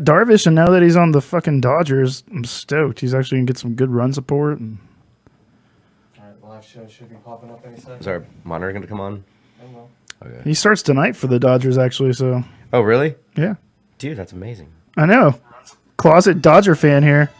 Darvish, and now that he's on the fucking Dodgers, I'm stoked. He's actually gonna get some good run support. And All right, live show should be popping up any second. Is our monitor going to come on? I will. Okay. he starts tonight for the Dodgers, actually. So Oh, really? yeah, Dude, that's amazing. I know. Closet Dodger fan here.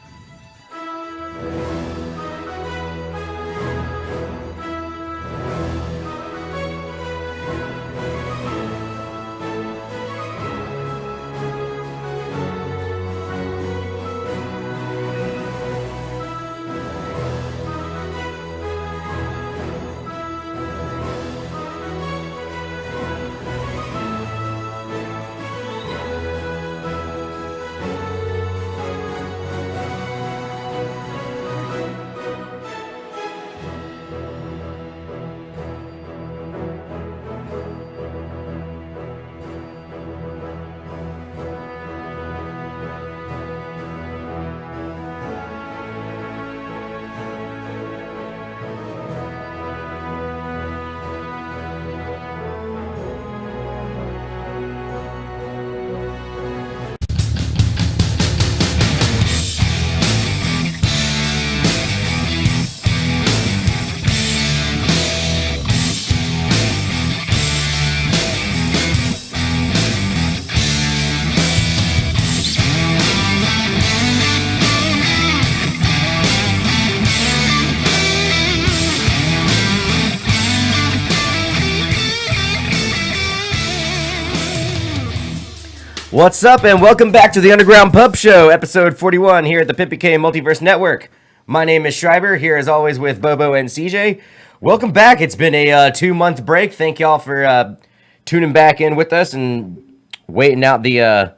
What's up, and welcome back to the Underground Pub Show, episode 41 here at the Pippy K Multiverse Network. My name is Schreiber, here as always with Bobo and CJ. Welcome back. It's been a 2-month break. Thank y'all for tuning back in with us and waiting out the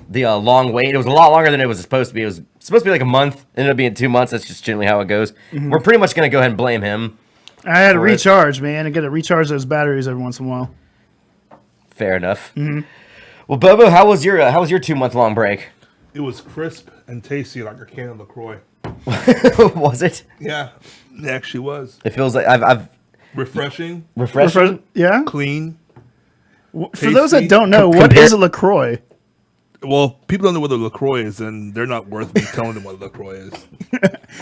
long wait. It was a lot longer than it was supposed to be. It was supposed to be like a month. It ended up being 2 months. That's just generally how it goes. We're pretty much going to go ahead and blame him. I had to for it. recharge, man. I got to recharge those batteries every once in a while. Fair enough. Well, Bobo, how was your 2-month long break? It was crisp and tasty like a can of LaCroix. Was it? Yeah, it actually was. It feels like I've Refreshing, refreshing. Yeah. clean. For those that Tasty. don't know, what Compare- is a LaCroix? Well, people don't know what a LaCroix is, and they're not worth me telling them what a LaCroix is.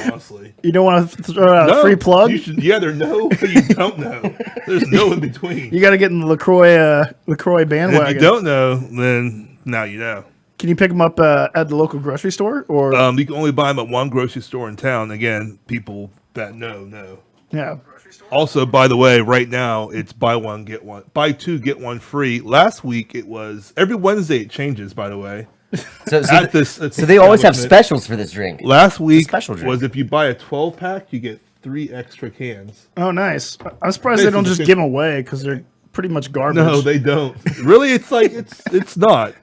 Honestly. You don't want to throw out a free plug? You should either know or you don't know. There's no in between. You got to get in the LaCroix And bandwagon. if you don't know, then now you know. Can you pick them up at the local grocery store? Or You can only buy them at one grocery store in town. Again, people that know. yeah. Also, by the way, right now it's buy one get one, buy two get one free. Last week it was every Wednesday. It changes, by the way. So At this they always have establishment. specials for this drink. Last week special drink. was if you buy a 12-pack, you get 3 extra cans. Oh, nice. I'm surprised they don't just give them away because they're pretty much garbage. No, they don't. Really, it's like it's not.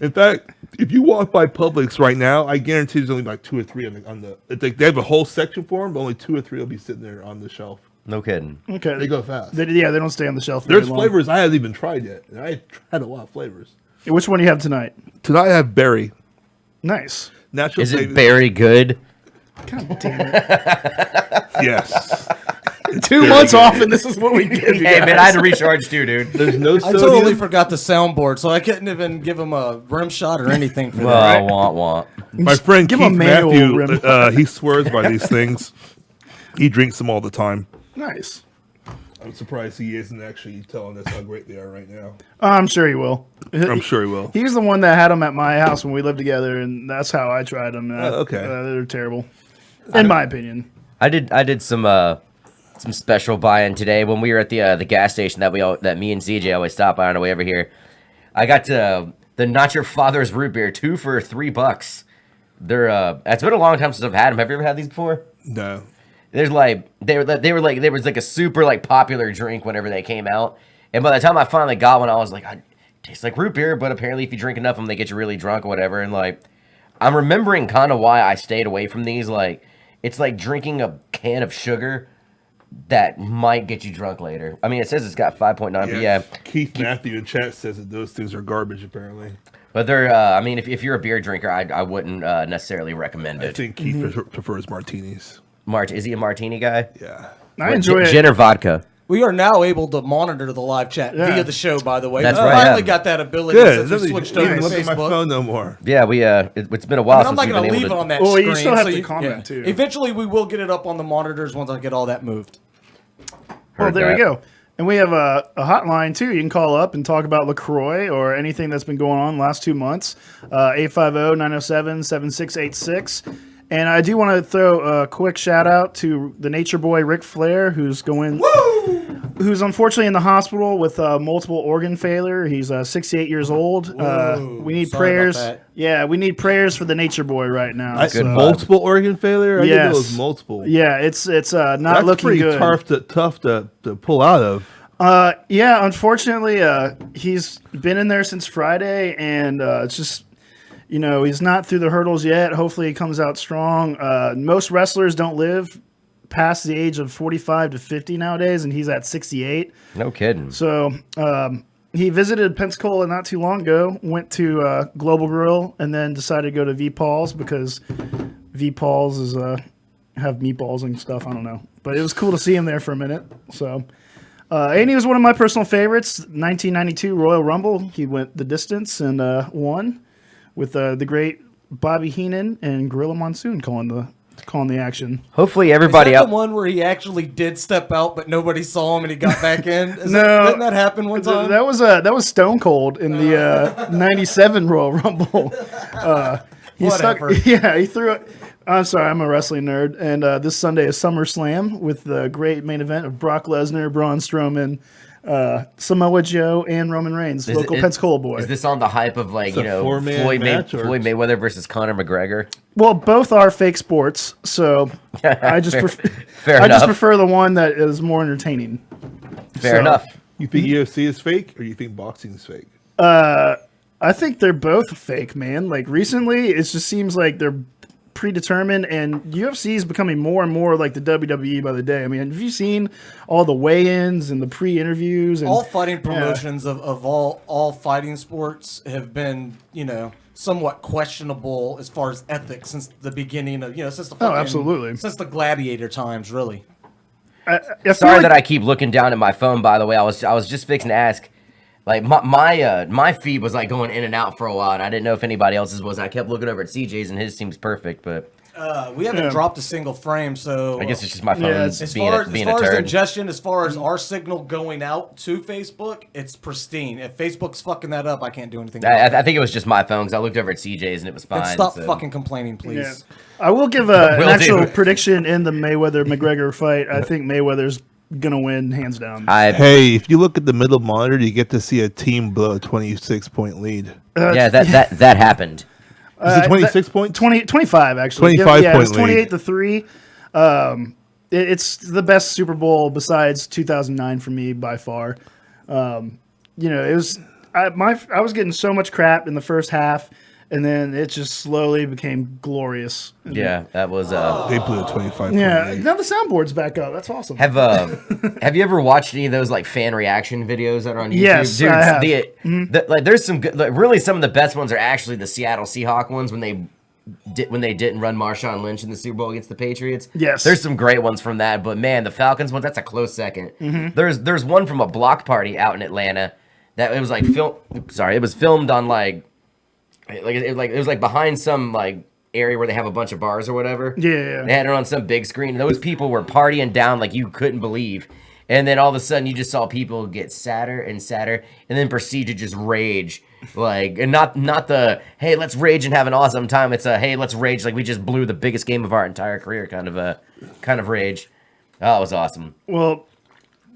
In fact, if you walk by Publix right now, I guarantee there's only like 2 or 3 on the. It's like they have a whole section for them, but only 2 or 3 will be sitting there on the shelf. No kidding. Okay. They go fast. They don't stay on the shelf. There's very long. flavors I haven't even tried yet. And I tried a lot of flavors. Which one do you have tonight? Tonight I have berry. Nice. Natural Is it flavor. very good? God damn it. Yes. 2 months off, and this is what we give you. Hey man, guys. I had to recharge too, dude. There's no I sodium. totally forgot the soundboard, so I couldn't even give him a rim shot or anything for that. Well, want. My friend Give him Keith a manual rim. Matthew, he swears by these things. He drinks them all the time. Nice. I'm surprised he isn't actually telling us how great they are right now. I'm sure he will. I'm sure he will. He's the one that had them at my house when we lived together, and that's how I tried them. Okay. They're terrible, in my opinion. I did some special buy-in today when we were at the gas station that me and CJ always stop by on the way over here. I got the Not Your Father's root beer, 2 for $3. They're it's been a long time since I've had them. Have you ever had these before? No. There's like there was like a super like popular drink whenever they came out, and by the time I finally got one, I was like, it tastes like root beer, but apparently if you drink enough of them, they get you really drunk or whatever. And like, I'm remembering kind of why I stayed away from these. Like, it's like drinking a can of sugar that might get you drunk later. I mean, it says it's got 5.9, but yeah. Keith Matthew in chat says that those things are garbage, apparently. But they're I mean, if you're a beer drinker, I wouldn't necessarily recommend I it. think Keith prefers martinis. Is he a martini guy? Yeah. I enjoy it. Gin or vodka? We are now able to monitor the live chat Yeah. via the show. By the way, That's we right, finally yeah. got that ability Good. since we switched over to Look at my Facebook. phone no more. Yeah, it's been a while But I'm since not we've going to been leave able it to. on that Well, screen. you still have to you- comment, too. Eventually, we will get it up on the monitors once I get all that moved. Well, Heard there we that. go. And we have a hotline, too. You can call up and talk about LaCroix or anything that's been going on the last 2 months. 850-907-7686. And I do want to throw a quick shout out to the Nature Boy Ric Flair, who's unfortunately in the hospital with multiple organ failure. He's 68 years old. We need sorry about prayers. that. Yeah, we need prayers for the Nature Boy right now. I, So, multiple organ failure. I Yes. think it was multiple. yeah, it's not That's looking pretty good. tough to pull out of. Yeah, unfortunately, he's been in there since Friday, and it's just, he's not through the hurdles yet. Hopefully, he comes out strong. Most wrestlers don't live past the age of 45 to 50 nowadays, and he's at 68. No kidding. So he visited Pensacola not too long ago, went to Global Grill, and then decided to go to V Paul's because V Paul's is have meatballs and stuff. I don't know, but it was cool to see him there for a minute. So. And he was one of my personal favorites. 1992 Royal Rumble. He went the distance and won with the great Bobby Heenan and Gorilla Monsoon calling the action. Hopefully, Is everybody that out. the one where he actually did step out, but nobody saw him and he got back in? No. Didn't that happen one time? That was Stone Cold in the '97 Royal Rumble. He Whatever. he threw it. I'm sorry, I'm a wrestling nerd, and this Sunday is SummerSlam with the great main event of Brock Lesnar, Braun Strowman, Samoa Joe, and Roman Reigns, local Pensacola boy. Is this on the hype of a four-man Floyd match, or- Mayweather versus Conor McGregor? Well, both are fake sports, so I just Fair I just enough. prefer the one that is more entertaining. Fair So- enough. You think UFC is fake, or you think boxing is fake? I think they're both fake, man. Like recently, it just seems like they're predetermined, and UFC is becoming more and more like the WWE by the day. I mean, have you seen all the weigh-ins and the pre-interviews? And All fighting promotions of all fighting sports have been, somewhat questionable as far as ethics since the beginning of, since the fucking, absolutely. since the gladiator times, really. I feel Sorry like- that I keep looking down at my phone. By the way, I was just fixing to ask. Like my feed was like going in and out for a while, and I didn't know if anybody else's was. I kept looking over at CJ's, and his seems perfect, but We haven't dropped a single frame, so I guess it's just my phone Yeah, it's- as being far, a as, being far a as turd. congestion, as far as our signal going out to Facebook, it's pristine. If Facebook's fucking that up, I can't do anything about it. I think it was just my phone because I looked over at CJ's and it was fine. And stop so. fucking complaining, please. Yeah. I will give an Will actual do. prediction in the Mayweather-McGregor fight. I think Mayweather's going to win, hands down. Hey, if you look at the middle monitor, you get to see a team blow a 26-point lead. Yeah, that happened. Is it 26 points? 25, actually. 25 yeah, it was point lead. 28-3. It's the best Super Bowl besides 2009 for me by far. It was I was getting so much crap in the first half, and then it just slowly became glorious. Yeah, that was. They blew a 25-point Yeah, lead. now the soundboard's back up. That's awesome. Have you ever watched any of those like fan reaction videos that are on YouTube? Yes, Dude, I have. Like there's some good. Like, really, some of the best ones are actually the Seattle Seahawks ones when they didn't run Marshawn Lynch in the Super Bowl against the Patriots. Yes. There's some great ones from that, but man, the Falcons ones, that's a close second. There's one from a block party out in Atlanta that it was like it was filmed on it was like behind some like area where they have a bunch of bars or whatever. Yeah. They had it on some big screen. Those people were partying down like you couldn't believe. And then all of a sudden you just saw people get sadder and sadder and then proceed to just rage. Like, and not the, hey, let's rage and have an awesome time. It's a, hey, let's rage like we just blew the biggest game of our entire career kind of rage. Oh, it was awesome. Well,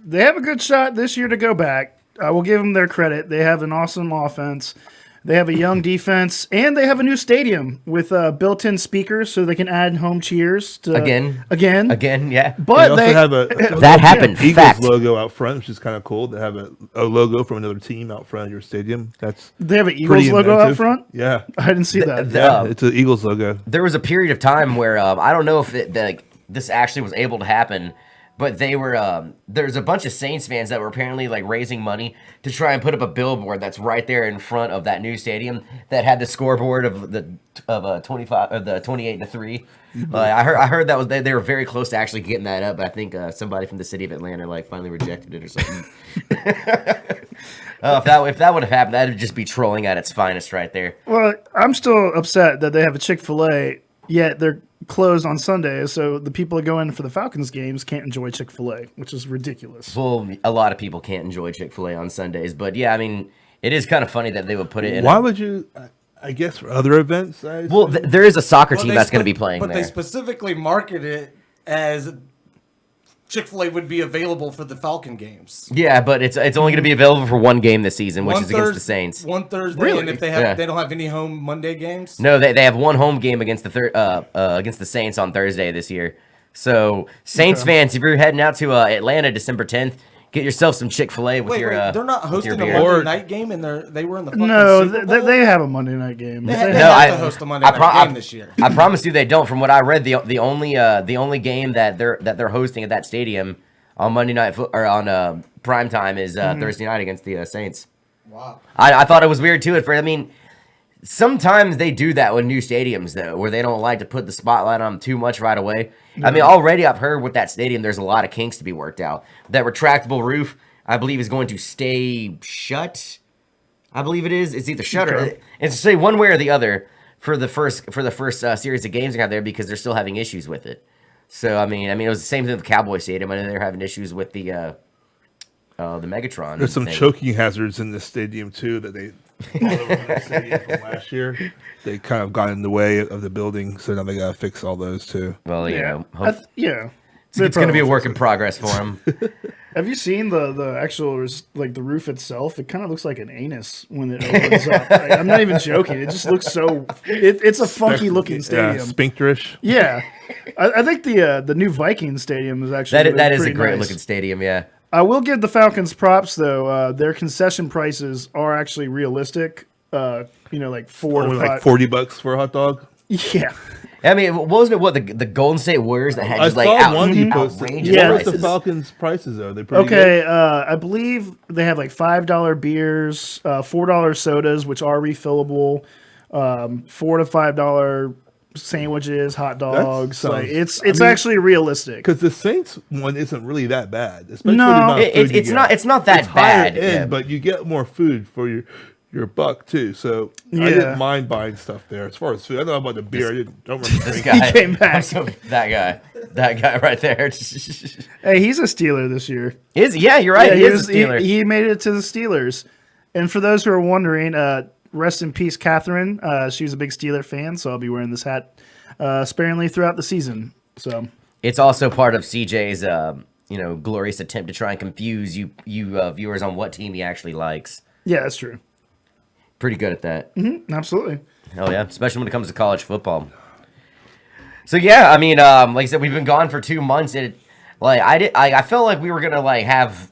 they have a good shot this year to go back. I will give them their credit. They have an awesome offense. They have a young defense, and they have a new stadium with built-in speakers, so they can add home cheers. Again, yeah. But They also have That happened. Eagles Fact. logo out front, which is kind of cool. They have a logo from another team out front of your stadium. That's they have an Eagles pretty logo out inventive. front. Yeah, I didn't see that. yeah, it's an Eagles logo. There was a period of time where I don't know if this actually was able to happen. but they were there's a bunch of Saints fans that were apparently like raising money to try and put up a billboard that's right there in front of that new stadium that had the scoreboard of the 25 of the 28-3. I heard that was they were very close to actually getting that up, but I think somebody from the city of Atlanta like finally rejected it or something. If that would have happened, that'd just be trolling at its finest right there. Well, I'm still upset that they have a Chick-fil-A, yet they're closed on Sundays, so the people that go in for the Falcons games can't enjoy Chick-fil-A, which is ridiculous. Well, a lot of people can't enjoy Chick-fil-A on Sundays, but yeah, I mean, it is kind of funny that they would put it in. Why would you? I guess for other events. Well, there is a soccer team that's going to be playing but there. they specifically market it as Chick-fil-A would be available for the Falcon games. Yeah, but it's only going to be available for one game this season, which is against the Saints. One Thursday, Really? and if they don't have any home Monday games. No, they have one home game against the Saints on Thursday this year. So Saints fans, if you're heading out to Atlanta December 10th, get yourself some Chick-fil-A with Wait, your. they're not with your hosting a beer. Monday night game, and they were in the fucking No, Super Bowl? they have a Monday night game. They They have have- to host a Monday night game this year. I promise you they don't. From what I read, the only game that they're hosting at that stadium on Monday night or on prime time is Thursday night against the Saints. Wow. I thought it was weird too. I mean, sometimes they do that with new stadiums though, where they don't like to put the spotlight on them too much right away. I mean, already I've heard with that stadium, there's a lot of kinks to be worked out. That retractable roof, I believe, is going to stay shut. I believe it is. It's either shut or it's to say one way or the other for the first series of games they got there because they're still having issues with it. So I mean, it was the same thing with Cowboy Stadium. I know they're having issues with the Megatron. There's some thing. choking hazards in this stadium too that they all over the stadium from last year. They kind of got in the way of the building, so now they gotta fix all those too. Well, you yeah, know, hope, yeah. it's going to be a work in progress for them. Have you seen the actual like the roof itself? It kind of looks like an anus when it opens up. Like, I'm not even joking. It just looks so. It's a funky looking Yeah, stadium. sphincterish. Yeah, I think the new Viking stadium is actually that is a pretty great nice. looking stadium. Yeah. I will give the Falcons props though. Their concession prices are actually realistic. Like $4 Only to 5. like $40 for a hot dog. Yeah, I mean, wasn't it what the Golden State Warriors that had I just like saw one he posted. outrageous Yeah. What was the prices? Falcons' prices though? They pretty okay. good? I believe they have like $5 beers, $4 sodas, which are refillable, $4 to $5 sandwiches, hot dogs. sounds- Like it's I mean, actually realistic. Because the Saints one isn't really that bad, especially No. the amount of food you It's get. not that It's higher bad. end, yeah. but you get more food for your buck too. So I Yeah. didn't mind buying stuff there. As far as food, I don't know about the beer. don't remember This drinking. guy came back. that guy right there. Hey, he's a Steeler this year. Yeah, you're right. Yeah, he is a Steeler. he made it to the Steelers. And for those who are wondering, rest in peace, Catherine. She was a big Steeler fan, so I'll be wearing this hat sparingly throughout the season. So It's also part of CJ's glorious attempt to try and confuse you viewers on what team he actually likes. yeah, that's true. Pretty good at that. Absolutely. Oh yeah, especially when it comes to college football. So yeah, I mean, like I said, we've been gone for 2 months, and I felt like we were gonna like have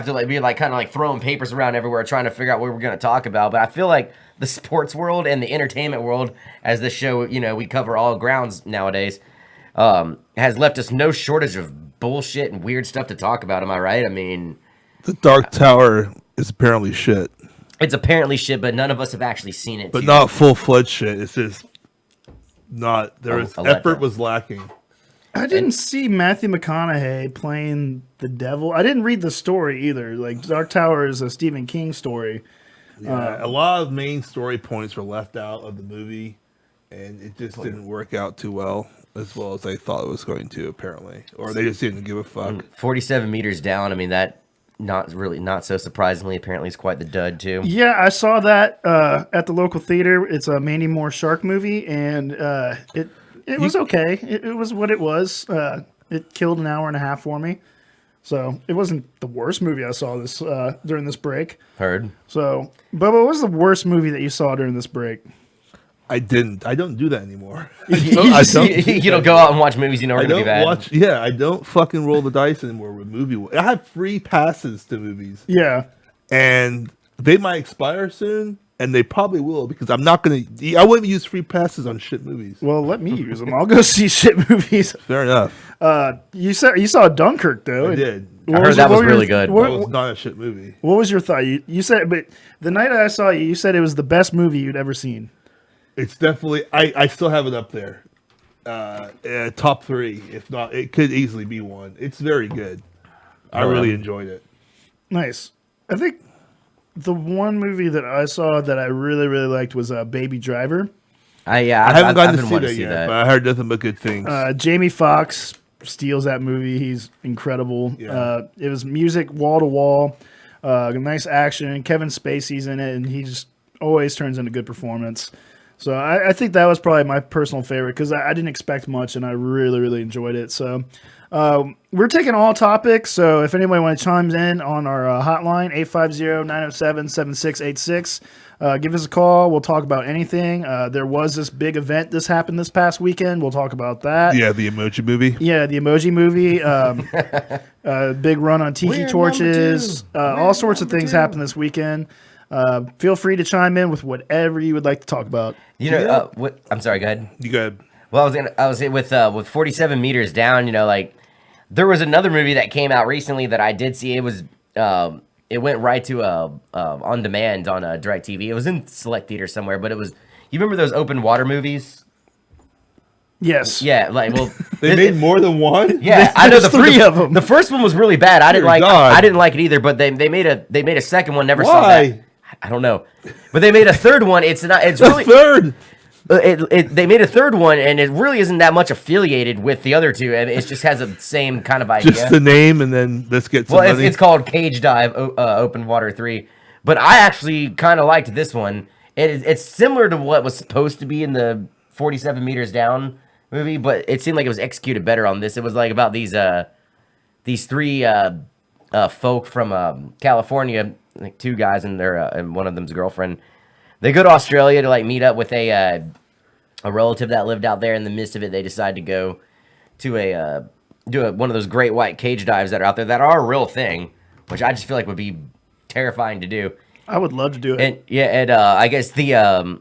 to like be like kind of like throwing papers around everywhere, trying to figure out what we're gonna talk about. But I feel like the sports world and the entertainment world, as this show, we cover all grounds nowadays, has left us no shortage of bullshit and weird stuff to talk about. Am I right? I mean, The Dark Tower is apparently shit, it's apparently shit, but none of us have actually seen it. but not full-fledged shit. It's just not. There Oh, was a effort letdown. was lacking. I didn't see Matthew McConaughey playing the devil. I didn't read the story either. Like Dark Tower is a Stephen King story. Yeah, a lot of main story points were left out of the movie, and it just didn't work out too well as I thought it was going to. Apparently, or they just didn't give a fuck. 47 meters down. I mean, that not so surprisingly, apparently is quite the dud too. Yeah, I saw that at the local theater. It's a Mandy Moore shark movie, and it was okay. It was what it was. It killed an hour and a half for me, so it wasn't the worst movie I saw this during this break. Heard. So, Bubba, what was the worst movie that you saw during this break? I didn't. I don't do that anymore. You don't go out and watch movies you know are I going to be don't bad. watch. Yeah, I don't fucking roll the dice anymore with movie. I have free passes to movies, Yeah, and they might expire soon. and they probably will because I'm not gonna. I wouldn't use free passes on shit movies. Well, let me use them. I'll go see shit movies. Fair enough. You saw Dunkirk though. I did. What I heard that what was were really good. What, That was not a shit movie. what was your thought? You said, but the night I saw you, you said it was the best movie you'd ever seen. It's definitely. I still have it up there. Top 3, if not, it could easily be one. It's very good. I really enjoyed it. Nice. I think the one movie that I saw that I really liked was Baby Driver. I I haven't gotten been to wanting see that yet, but I heard nothing but good things. Jamie Foxx steals that movie. He's incredible. Yeah. It was music wall to wall, nice action. Kevin Spacey's in it, and he just always turns in a good performance. So I think that was probably my personal favorite because I didn't expect much, and I really enjoyed it. So we're taking all topics. So if anybody wants to chime in on our hotline, 850-907-7686, give us a call. We'll talk about anything. There was this big event this happened this past weekend. We'll talk about that. Yeah, the Emoji Movie. Yeah, the Emoji Movie. Big run on tiki We're torches. number 2. All sorts of things happened this weekend. Feel free to chime in with whatever you would like to talk about. You know, what? I'm sorry. Go ahead. You got Well, I was with 47 meters down. You know, like there was another movie that came out recently that I did see. It was it went right to on demand on DirecTV. It was in select theater somewhere, but it was. You remember those open water movies? Yes. Yeah, like well, They made more than one. yeah, I know There's three of 'em. The first one was really bad. I didn't Dear like. God. I didn't like it either. But they made a second one. Never saw Why? that. I don't know, but they made a third one. It's not. It's The really. third. They made a third one, and it really isn't that much affiliated with the other two. I mean, it just has the same kind of idea. Just the name, and then let's get some Well, money. it's called Cage Dive Open Water 3. But I actually kind of liked this one. It's similar to what was supposed to be in the 47 Meters Down movie, but it seemed like it was executed better on this. It was like about these three folk from California, like 2 guys and and one of them's a girlfriend. They go to Australia to like meet up with a relative that lived out there. In the midst of it, they decide to go to one of those great white cage dives that are out there that are a real thing, which I just feel like would be terrifying to do. I would love to do it. And yeah, and I guess the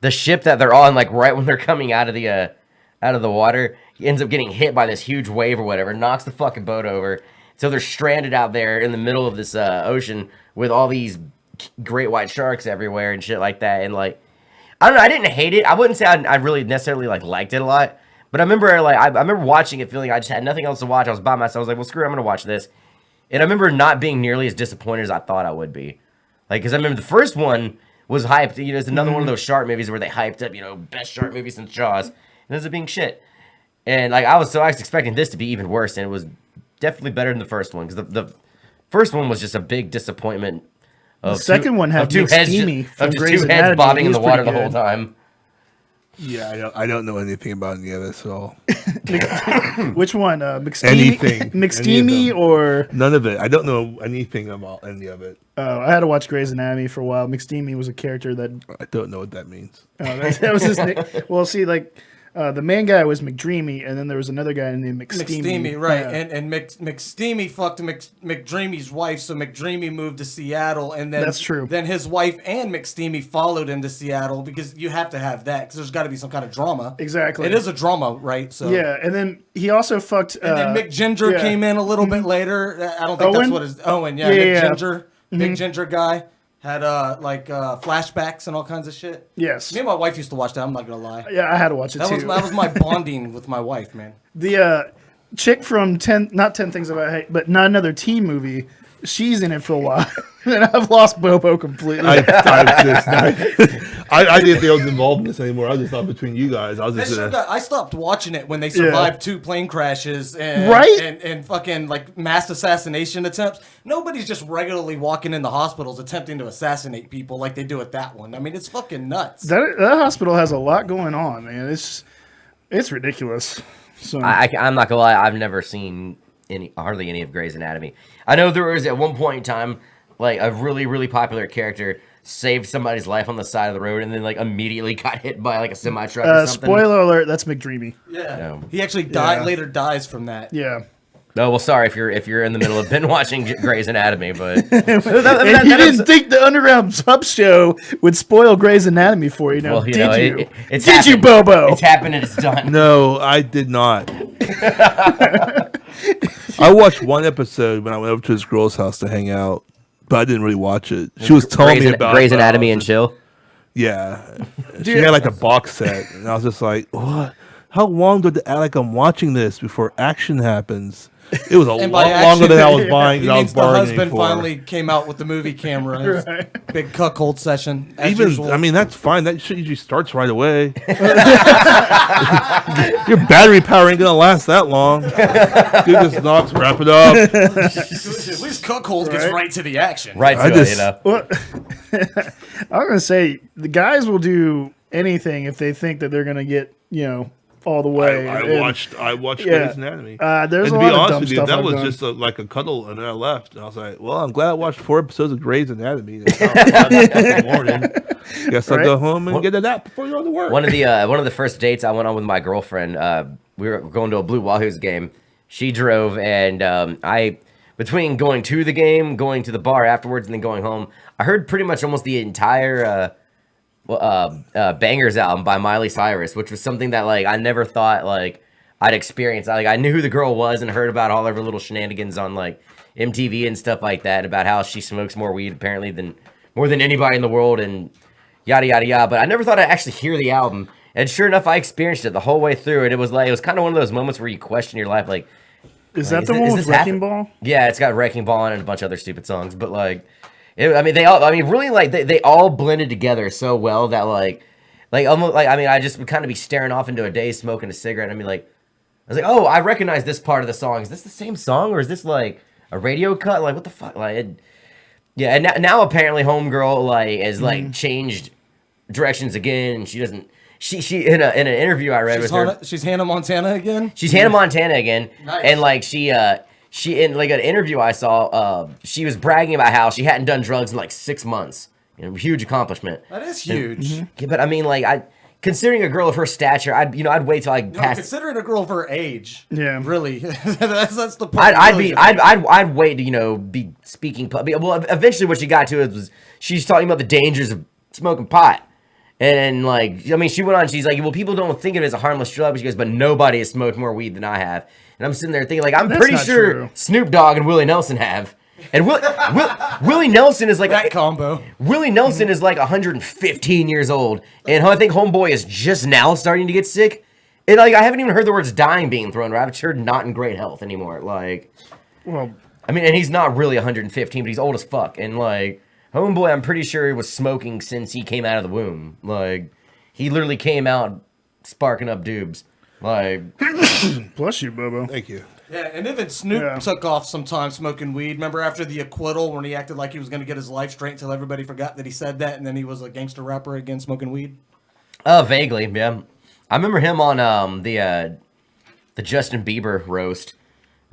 ship that they're on, like right when they're coming out of the water, he ends up getting hit by this huge wave or whatever, knocks the fucking boat over. So they're stranded out there in the middle of this ocean with all these great white sharks everywhere and shit like that. And like, I don't know, I didn't hate it. I wouldn't say I really necessarily like liked it a lot, but I remember like I remember watching it, feeling I just had nothing else to watch. I was by myself. I was like, well, screw it, I'm gonna watch this. And I remember not being nearly as disappointed as I thought I would be. Like, because I remember the first one was hyped. You know, it's another one of those shark movies where they hyped up, you know, best shark movie since Jaws. And it ends up being shit. And like I was expecting this to be even worse, and it was definitely better than the first one, because the first one was just a big disappointment. The second one had two heads, McSteamy from of just Grey's two heads Anatomy. bobbing in He the was water the pretty whole good. time. Yeah, I don't know anything about any of this at all. Which one? McSteamy, Anything. Any of McSteamy them. or None of it. I don't know anything about any of it. I had to watch Grey's Anatomy for a while. McSteamy was a character that I don't know what that means. that was his name. Well, see, like the main guy was McDreamy, and then there was another guy named McSteamy. McSteamy, right? Yeah. And McSteamy fucked McDreamy's wife, so McDreamy moved to Seattle, and then That's true. Then his wife and McSteamy followed him to Seattle, because you have to have that, because there's got to be some kind of drama. Exactly. It is a drama, right? So Yeah, and then he also fucked. And then Mick Ginger yeah. came in a little bit later. I don't think Owen? that's what his Owen. Yeah, Yeah, Mick yeah. Ginger, Big Ginger guy had flashbacks and all kinds of shit. Yes. Me and my wife used to watch that. I'm not gonna lie. Yeah, I had to watch it That too. was my bonding with my wife, man. The chick from not 10 Things About Hate, but not another teen movie. She's in it for a while, and I've lost Bobo completely. I didn't think I was involved in this anymore. I just thought between you guys, I was That just shit I stopped watching it when they survived 2 plane crashes and, Right? and fucking like mass assassination attempts. Nobody's just regularly walking in the hospitals attempting to assassinate people like they do at that one. I mean, it's fucking nuts. that hospital has a lot going on, man. It's ridiculous. So I'm not gonna lie, I've never seen hardly any of Grey's Anatomy. I know there was at one point in time like a really, really popular character saved somebody's life on the side of the road and then like immediately got hit by like a semi truck or something. spoiler alert, that's McDreamy. Yeah, Yeah. he actually later dies from that. Yeah. No, well, sorry if you're in the middle of binge watching Grey's Anatomy, but And you didn't think the Underground Pub Show would spoil Grey's Anatomy for you, now, well, you did know, you? it's Did you, happened. Bobo? It's happened and it's done. No, I did not. I watched one episode when I went over to this girl's house to hang out, but I didn't really watch it. She was telling me about Grey's it, but I Anatomy was and just- chill. Yeah, she had like a box set, and I was just like, "What? How long do I have to act like I'm watching this before action happens?" It was a And lot by longer than I action, was buying. He Than I was means the bargaining husband for. finally came out with the movie camera. It was a big cuckold session. As Even usual. I mean, that's fine. That shit usually starts right away. Your battery power ain't gonna last that long. Dude, just knocks, wrap it up. at least cuckold gets right to the action. Right to I it, just- you know. Well, I was gonna say the guys will do anything if they think that they're gonna get all the way. I And, watched yeah. Grey's Anatomy. There's And a to be lot of honest dumb with you, stuff that I've was done. just like a cuddle, and then I left. And I was like, "Well, I'm glad I watched 4 episodes of Grey's Anatomy. It's now 5 in the morning. Guess I'll Right? go home and get a nap before you go to work." One of the first dates I went on with my girlfriend, we were going to a Blue Wahoos game. She drove, and I, between going to the game, going to the bar afterwards, and then going home, I heard pretty much almost the entire Bangers album by Miley Cyrus, which was something that like I never thought like I'd experience. I knew who the girl was and heard about all of her little shenanigans on like MTV and stuff like that, about how she smokes more weed apparently than more than anybody in the world, and yada yada yada. But I never thought I'd actually hear the album, and sure enough, I experienced it the whole way through. And it was kind of one of those moments where you question your life, like, Is that is the thi- one is with this Wrecking happen- Ball? yeah, it's got Wrecking Ball on it and a bunch of other stupid songs, but like, really like they all blended together so well that like almost like I just would kind of be staring off into a day smoking a cigarette. And I was like, oh, I recognize this part of the song. Is this the same song or is this like a radio cut? Like what the fuck? Yeah, and now apparently Homegirl like has like changed directions again. And she doesn't. She in an interview I read with her. She's Hannah Montana again. She's Hannah Montana again, Nice. and like she in like an interview I saw, she was bragging about how she hadn't done drugs in like 6 months. Huge accomplishment. That is huge. Yeah, but I mean, like considering a girl of her stature, I'd wait till I No, pass. considering a girl of her age. Yeah. Really. that's the point. I'd wait to be speaking. Well, eventually what she got to was she's talking about the dangers of smoking pot. And like, I mean, she went on. She's like, "Well, people don't think of it as a harmless drug." But she goes, "But nobody has smoked more weed than I have." And I'm sitting there thinking, like, I'm That's pretty not sure true. Snoop Dogg and Willie Nelson have. And Willie Nelson is like that combo. Willie Nelson is like 115 years old, and I think Homeboy is just now starting to get sick. And like, I haven't even heard the words "dying" being thrown around. I've just heard not in great health anymore. Like, Well, I mean, and he's not really 115, but he's old as fuck. And like, Homeboy, I'm pretty sure he was smoking since he came out of the womb. Like, he literally came out sparking up dubs. Like, bless you, Bobo. Thank you. Yeah, and even Snoop Yeah. took off some time smoking weed. Remember after the acquittal when he acted like he was going to get his life straight until everybody forgot that he said that, and then he was a gangster rapper again smoking weed? vaguely, yeah. I remember him on the Justin Bieber roast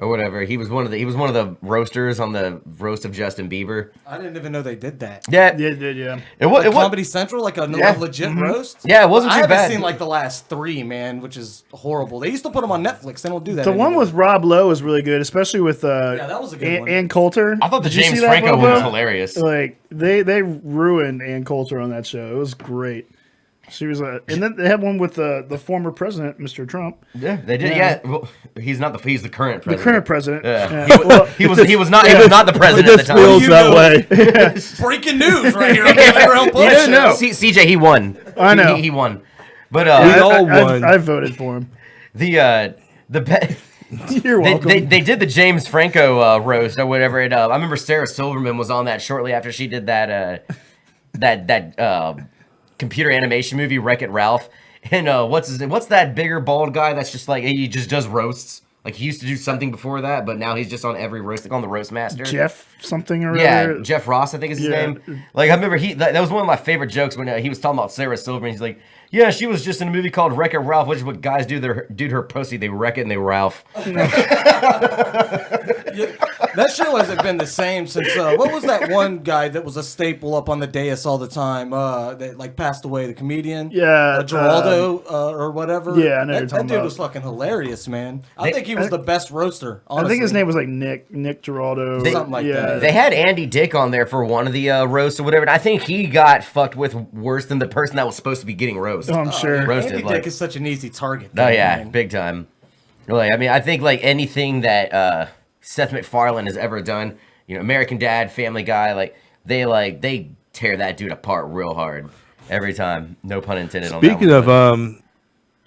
or whatever. He was one of the roasters on the roast of Justin Bieber. I didn't even know they did that. Yeah, Yeah. it was. Comedy Central, like a Yeah. legit roast? Yeah, it wasn't I too haven't bad. seen like the last 3, man, which is horrible. They used to put them on Netflix. They don't do that The one anymore. with Rob Lowe is really good, especially with that was a good one. Ann Coulter. I thought the Did you James see that, Franco one Bobo? was hilarious. Like they ruined Ann Coulter on that show. It was great. She was and then they had one with the former president, Mr. Trump. Yeah, they did. Yeah, well, he's not he's the current The president. current president. Yeah. Well, He was not the It president at the just time. feels you that know? way. Breaking news right here on the Underground Pub didn't Show. know. CJ, he won. I know. He won. But We I, all I- won. I voted for him. the You're welcome. they did the James Franco roast or whatever. I remember Sarah Silverman was on that shortly after she did that computer animation movie Wreck-It Ralph. And what's his name? What's that bigger bald guy that's just like he just does roasts? Like he used to do something before that, but now he's just on every roast, like on the Roast Master. Jeff something or Yeah, other. Jeff Ross, I think is his Yeah. name. Like I remember that was one of my favorite jokes when he was talking about Sarah Silverman. He's like, Yeah, she was just in a movie called Wreck-It Ralph, which is what guys do. They do to her pussy. They wreck it and they Ralph. That show hasn't been the same since what was that one guy that was a staple up on the dais all the time that like passed away, the comedian? Yeah, Geraldo or whatever. yeah, I know that, you're talking that dude about. was fucking hilarious, man. I think he was the best roaster. Honestly. I think his name was like Nick Giraldo. Something like yeah. that. They had Andy Dick on there for one of the roasts or whatever, and I think he got fucked with worse than the person that was supposed to be getting roasted. Oh, I'm sure. roasted, Andy like- Dick is such an easy target. Oh though, yeah, man. big time. Like, I mean, I think like anything that Seth MacFarlane has ever done, you know, American Dad, Family Guy, they tear that dude apart real hard every time. No pun intended. Speaking on that one,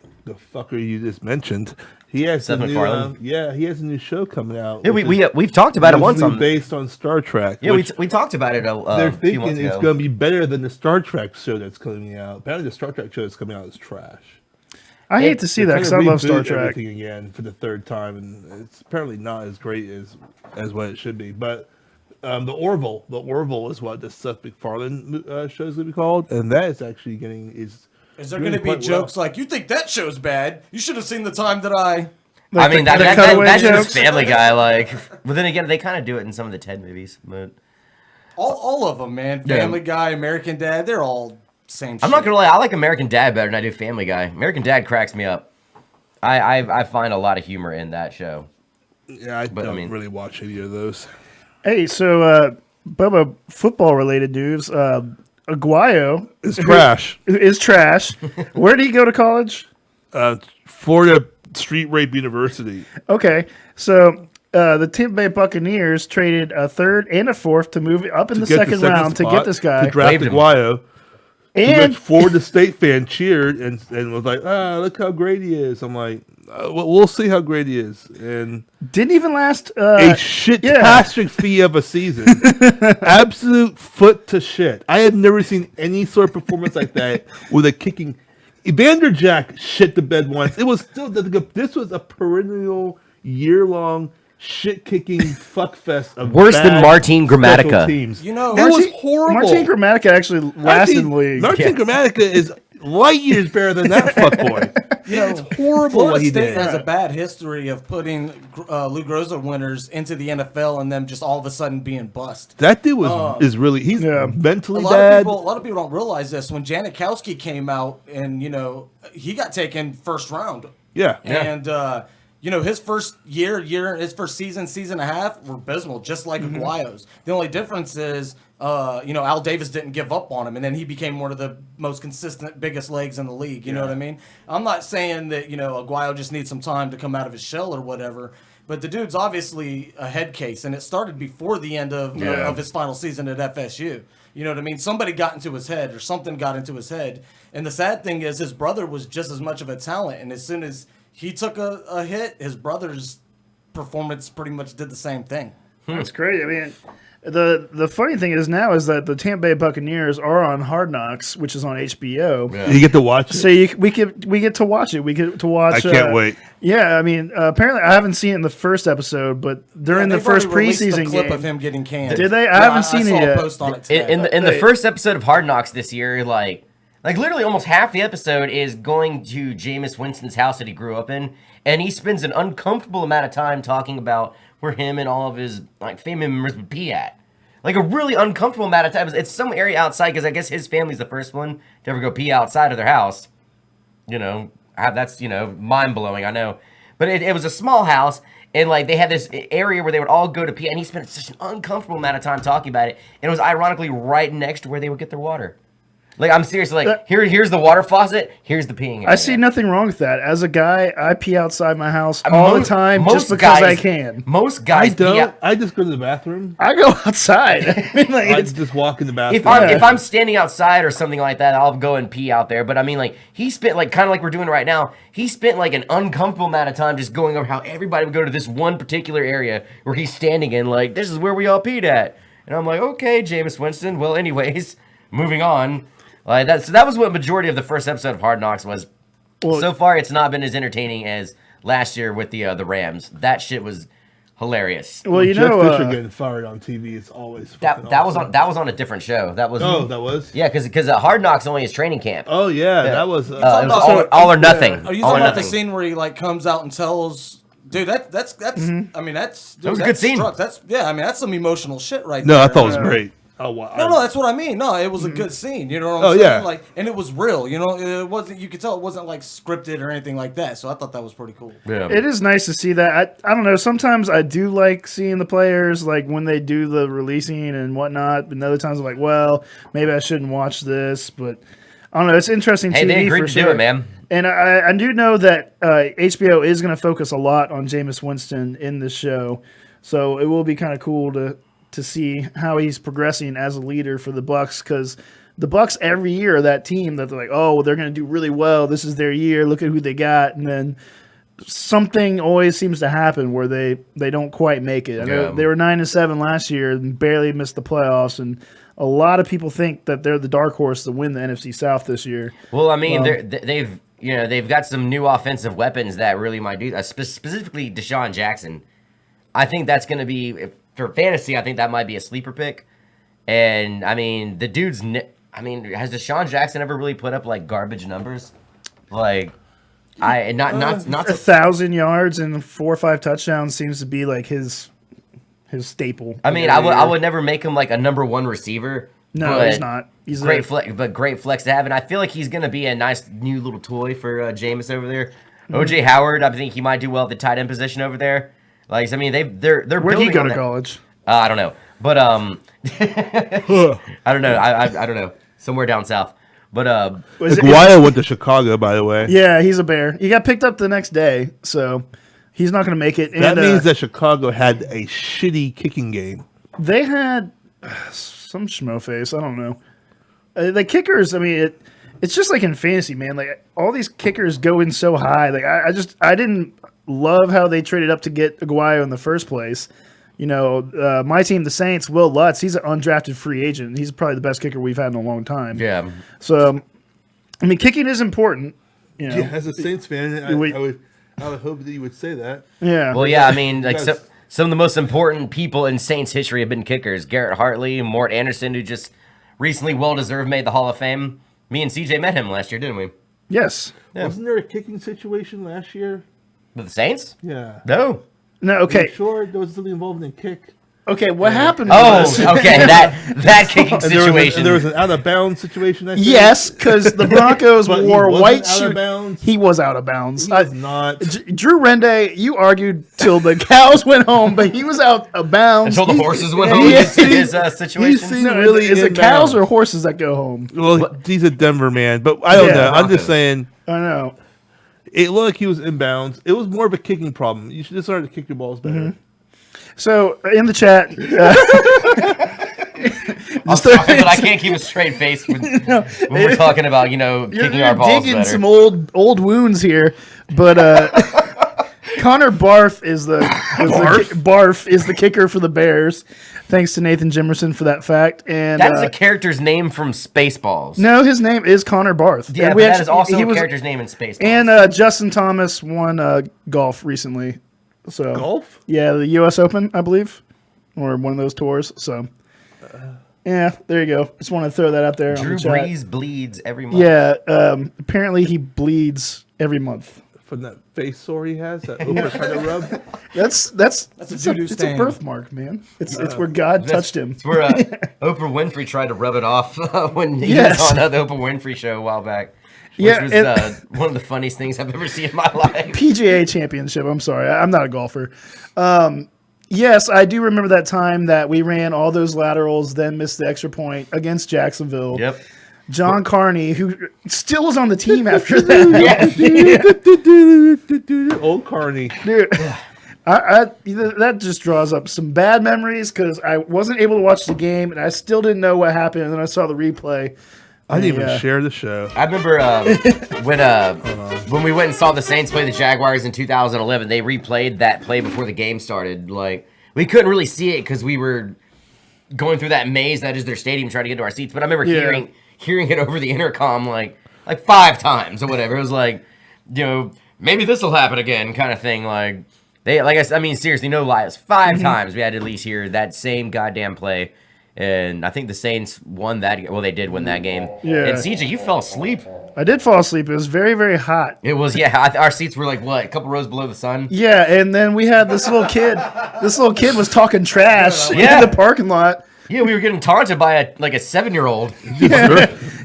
of the fucker you just mentioned, he has Seth a new, MacFarlane? he has a new show coming out. yeah, which we've talked about it is once loosely on. based on Star Trek. Yeah, which we talked about it they're a few thinking months it's ago. going to be better than the Star Trek show that's coming out. Apparently, the Star Trek show that's coming out is trash. I hate to see that because I They're trying love to Star reboot Trek. everything again for the third time, and it's apparently not as great as what it should be. But the Orville is what the Seth MacFarlane show is going to be called, and that is actually Is there doing going to be quite jokes like, you think that show's bad? You should have seen the time that I... I mean, the that's cutaway just jokes. Family Guy. Like, but then again, they kind of do it in some of the Ted movies. But All of them, man. Yeah. Family Guy, American Dad, they're all same shit. I'm not gonna lie, I like American Dad better than I do Family Guy. American Dad cracks me up. I find a lot of humor in that show. Yeah, I But, I don't mean- really watch any of those. Hey, so Bubba, football related news. Aguayo It's trash. is trash. Where did he go to college? Florida Street Rape University. Okay, so the Tampa Bay Buccaneers traded a third and a fourth to move up in the Get second round to spot, get this guy. to draft Waived him. Aguayo. And Which Florida State fan cheered and was like, look how great he is. I'm like, we'll see how great he is. And didn't even last. a shit-tastic fee of a season. Absolute foot to shit. I have never seen any sort of performance like that with a kicking. Evander Jack shit the bed once. It was still, this was a perennial, year-long, shit-kicking fuckfest of Worse than bad Martin special Grammatica. teams. You know, it was Martin- horrible. Martin Grammatica actually lasted in the league. Martin Grammatica is light years better than that fuckboy. It's horrible Florida what he State did. has a bad history of putting Lou Groza winners into the NFL and them just all of a sudden being bust. That dude is really he's Yeah. mentally A bad. lot of people don't realize this. When Janikowski came out, and he got taken first round, Yeah. and his first his first season and a half were abysmal, just like Aguayo's. The only difference is, Al Davis didn't give up on him, and then he became one of the most consistent, biggest legs in the league. You know what I mean? I'm not saying that Aguayo just needs some time to come out of his shell or whatever. But the dude's obviously a head case, and it started before the end of his final season at FSU. You know what I mean? Somebody got into his head, or something got into his head. And the sad thing is, his brother was just as much of a talent, and as soon as he took a hit, his brother's performance pretty much did the same thing. That's great. I mean, the funny thing is now is that the Tampa Bay Buccaneers are on Hard Knocks, which is on HBO. You get to watch it. So we get to watch it. We get to watch. I can't wait. Yeah, I mean, apparently I haven't seen it in the first episode, but during the They've first already released preseason the clip game, of him getting canned. Did they? I haven't seen I it saw yet. a post on it today. In the first episode of Hard Knocks this year, like literally almost half the episode is going to Jameis Winston's house that he grew up in, and he spends an uncomfortable amount of time talking about where him and all of his family members would pee at. Like a really uncomfortable amount of time. It's some area outside because I guess his family's the first one to ever go pee outside of their house. That's mind blowing. I know, but it was a small house, and they had this area where they would all go to pee, and he spent such an uncomfortable amount of time talking about it, and it was ironically right next to where they would get their water. I'm serious. Here's the water faucet. Here's the peeing area. I see nothing wrong with that. As a guy, I pee outside my house all the time just because I can. Most I guys pee don't. out. I just go to the bathroom. I go outside. I mean, I just walk in the bathroom. If I'm standing outside or something like that, I'll go and pee out there. But I mean, he spent kind of like we're doing right now. He spent an uncomfortable amount of time just going over how everybody would go to this one particular area where he's standing in. This is where we all peed at. And I'm like, okay, Jameis Winston. Well, anyways, moving on. So that was what majority of the first episode of Hard Knocks was. Well, so far, it's not been as entertaining as last year with the Rams. That shit was hilarious. Well, you Jeff know, Fisher getting fired on TV is always fucking That was awesome. on that was on a different show. That was Oh, that was. yeah, because Hard Knocks only is training camp. Oh yeah, that was. It was all or nothing. Are you All or talking about the nothing. scene where he like comes out and tells? Dude, that's. I mean, that's. Dude, was a that good scene. struck. I mean, that's some emotional shit right No, there. I thought it was great. Oh wow. No, that's what I mean. No, it was a good scene. You know what I'm Oh, saying? yeah. Like, and it was real. You know, it wasn't. You could tell it wasn't like scripted or anything like that. So I thought that was pretty cool. Yeah. it is nice to see that. I don't know. Sometimes I do like seeing the players like when they do the releasing and whatnot. But other times I'm like, well, maybe I shouldn't watch this. But I don't know. It's interesting. Hey, TV they agreed for to sure. do it, man. And I do know that HBO is going to focus a lot on Jameis Winston in this show, so it will be kind of cool to see how he's progressing as a leader for the Bucks. Because the Bucks every year are that team that they're like, oh, they're going to do really well. This is their year. Look at who they got, and then something always seems to happen where they don't quite make it. I know Yeah. they were 9-7 last year and barely missed the playoffs, and a lot of people think that they're the dark horse to win the NFC South this year. Well, I mean, they've got some new offensive weapons that really might do specifically Deshaun Jackson. I think that's going to be for fantasy. I think that might be a sleeper pick. And I mean, the dude's. I mean, has Deshaun Jackson ever really put up like garbage numbers? Like, not 1,000 yards and 4 or 5 touchdowns seems to be like his staple. I mean, I would never make him like a number one receiver. No, but he's not. He's great flex to have, and I feel like he's gonna be a nice new little toy for Jameis over there. OJ Howard, I think he might do well at the tight end position over there. Like, I mean, they're Where'd he building go on to that. college? I don't know, but I don't know. I don't know. Somewhere down south, but Was it- Aguayo went to Chicago, by the way. Yeah, he's a Bear. He got picked up the next day, so he's not going to make it. That And, means that Chicago had a shitty kicking game. they had some schmo face. I don't know. The kickers. I mean, it's just like in fantasy, man. Like all these kickers go in so high. Like I didn't love how they traded up to get Aguayo in the first place. You know, my team, the Saints, Will Lutz, he's an undrafted free agent. He's probably the best kicker we've had in a long time. yeah. So, I mean, kicking is important. You know? Yeah, as a Saints fan, I We- would hope that you would say that. Yeah. Well, yeah. I mean, like Yes. some of the most important people in Saints history have been kickers. Garrett Hartley, Mort Anderson, who just recently, well deserved, made the Hall of Fame. Me and CJ met him last year, didn't we? Yes. Yeah. Wasn't there a kicking situation last year? With the Saints? Yeah. No. No. Are you Okay. sure there was something involved in kick? Okay. What happened? Oh, was, okay. That kicking And situation. there was an out of bounds situation. I think? yes, because the Broncos But he wore wasn't white out of shoes. bounds? He was out of bounds. He was not. Drew Rende, you argued till the cows went home, but he was out of bounds. Until the horses went he- home. he You see seems- his situation. he seems- No, really is it inbounds. cows or horses that go home? Well, he's a Denver man, but I don't Yeah, know. I'm Broncos. just saying. I know. It looked like he was inbounds. It was more of a kicking problem. You should just learn to kick your balls better. Mm-hmm. So in the chat, I'm sorry, but I can't keep a straight face when we're talking about, kicking our balls digging better. some old wounds here, but Connor Barth is Barf is the kicker for the Bears. Thanks to Nathan Jimerson for that fact. And That's a character's name from Spaceballs. no, his name is Connor Barth. Yeah, And but that is also he a was- character's name in Spaceballs. And Justin Thomas won golf recently. So Golf? Yeah, the U.S. Open, I believe, or one of those tours. So yeah, there you go. Just want to throw that out there. on Drew the chat. Brees bleeds every month. Yeah, apparently he bleeds every month. From that face sore he has, that Oprah kind of rub. That's a it's doo-doo it's a stain. birthmark, man. It's where God touched him. It's where Oprah Winfrey tried to rub it off when he Yes. was on the Oprah Winfrey show a while back. Which Yeah, was and- one of the funniest things I've ever seen in my life. PGA Championship. I'm sorry, I'm not a golfer. Yes, I do remember that time that we ran all those laterals, then missed the extra point against Jacksonville. Yep. John Carney, who still was on the team after that. Old Carney. Dude, that just draws up some bad memories because I wasn't able to watch the game and I still didn't know what happened. And then I saw the replay. I didn't even Yeah. share the show. I remember when we went and saw the Saints play the Jaguars in 2011. They replayed that play before the game started. Like, we couldn't really see it because we were going through that maze that is their stadium trying to get to our seats. But I remember Yeah. hearing it over the intercom like 5 times or whatever. It was like, maybe this will happen again kind of thing. Like, They like I mean seriously, no lies. 5 times we had to at least hear that same goddamn play, and I think the Saints won that. Well, they did win that game. Yeah. And CJ, you fell asleep. I did fall asleep. It was very, very hot. It was our seats were like what, a couple rows below the sun. Yeah, and then we had this little kid. This little kid was talking trash Yeah. in the parking lot. Yeah, we were getting taunted by a 7-year-old.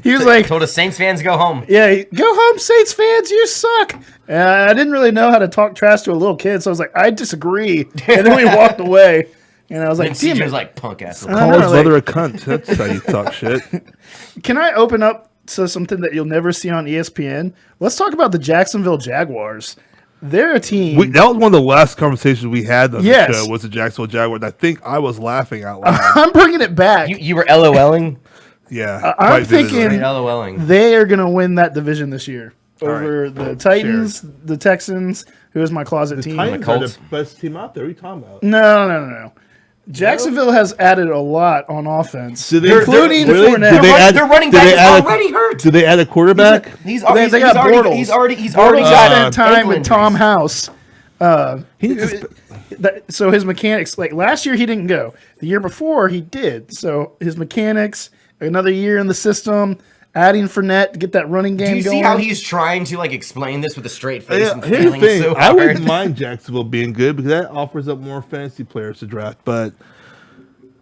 He was like, Told us Saints fans go home. "Yeah, go home, Saints fans. You suck." And I didn't really know how to talk trash to a little kid, so I was like, "I disagree." And then we walked away, and I was And like, "Damn CJ it." was like punk ass. I Call know, his like- mother a cunt. That's how you talk shit. Can I open up to something that you'll never see on ESPN? Let's talk about the Jacksonville Jaguars. They're a team. That was one of the last conversations we had on Yes. the show was the Jacksonville Jaguars. I think I was laughing out loud. I'm bringing it back. You were LOLing. Yeah. I'm quite vividly. thinking- LOLing. They are going to win that division this year right. over the Titans, the Texans, who is my closet team. Titans are Colts. the best team out there. What are you talking about? No. Jacksonville has added a lot on offense, Did they- including really? Fournette. Did they add- Their running did back they is add a- already hurt. Did they add a quarterback? He's They already got Bortles. he's already Bortles got spent time ankle with Tom injuries. House. He needs to So his mechanics, like last year, he didn't go. The year before, he did. So his mechanics, another year in the system, adding Fournette to get that running game Do you going. see how he's trying to explain this with a straight face Yeah, and here's the failing thing. so I hard? wouldn't mind Jacksonville being good because that offers up more fantasy players to draft. But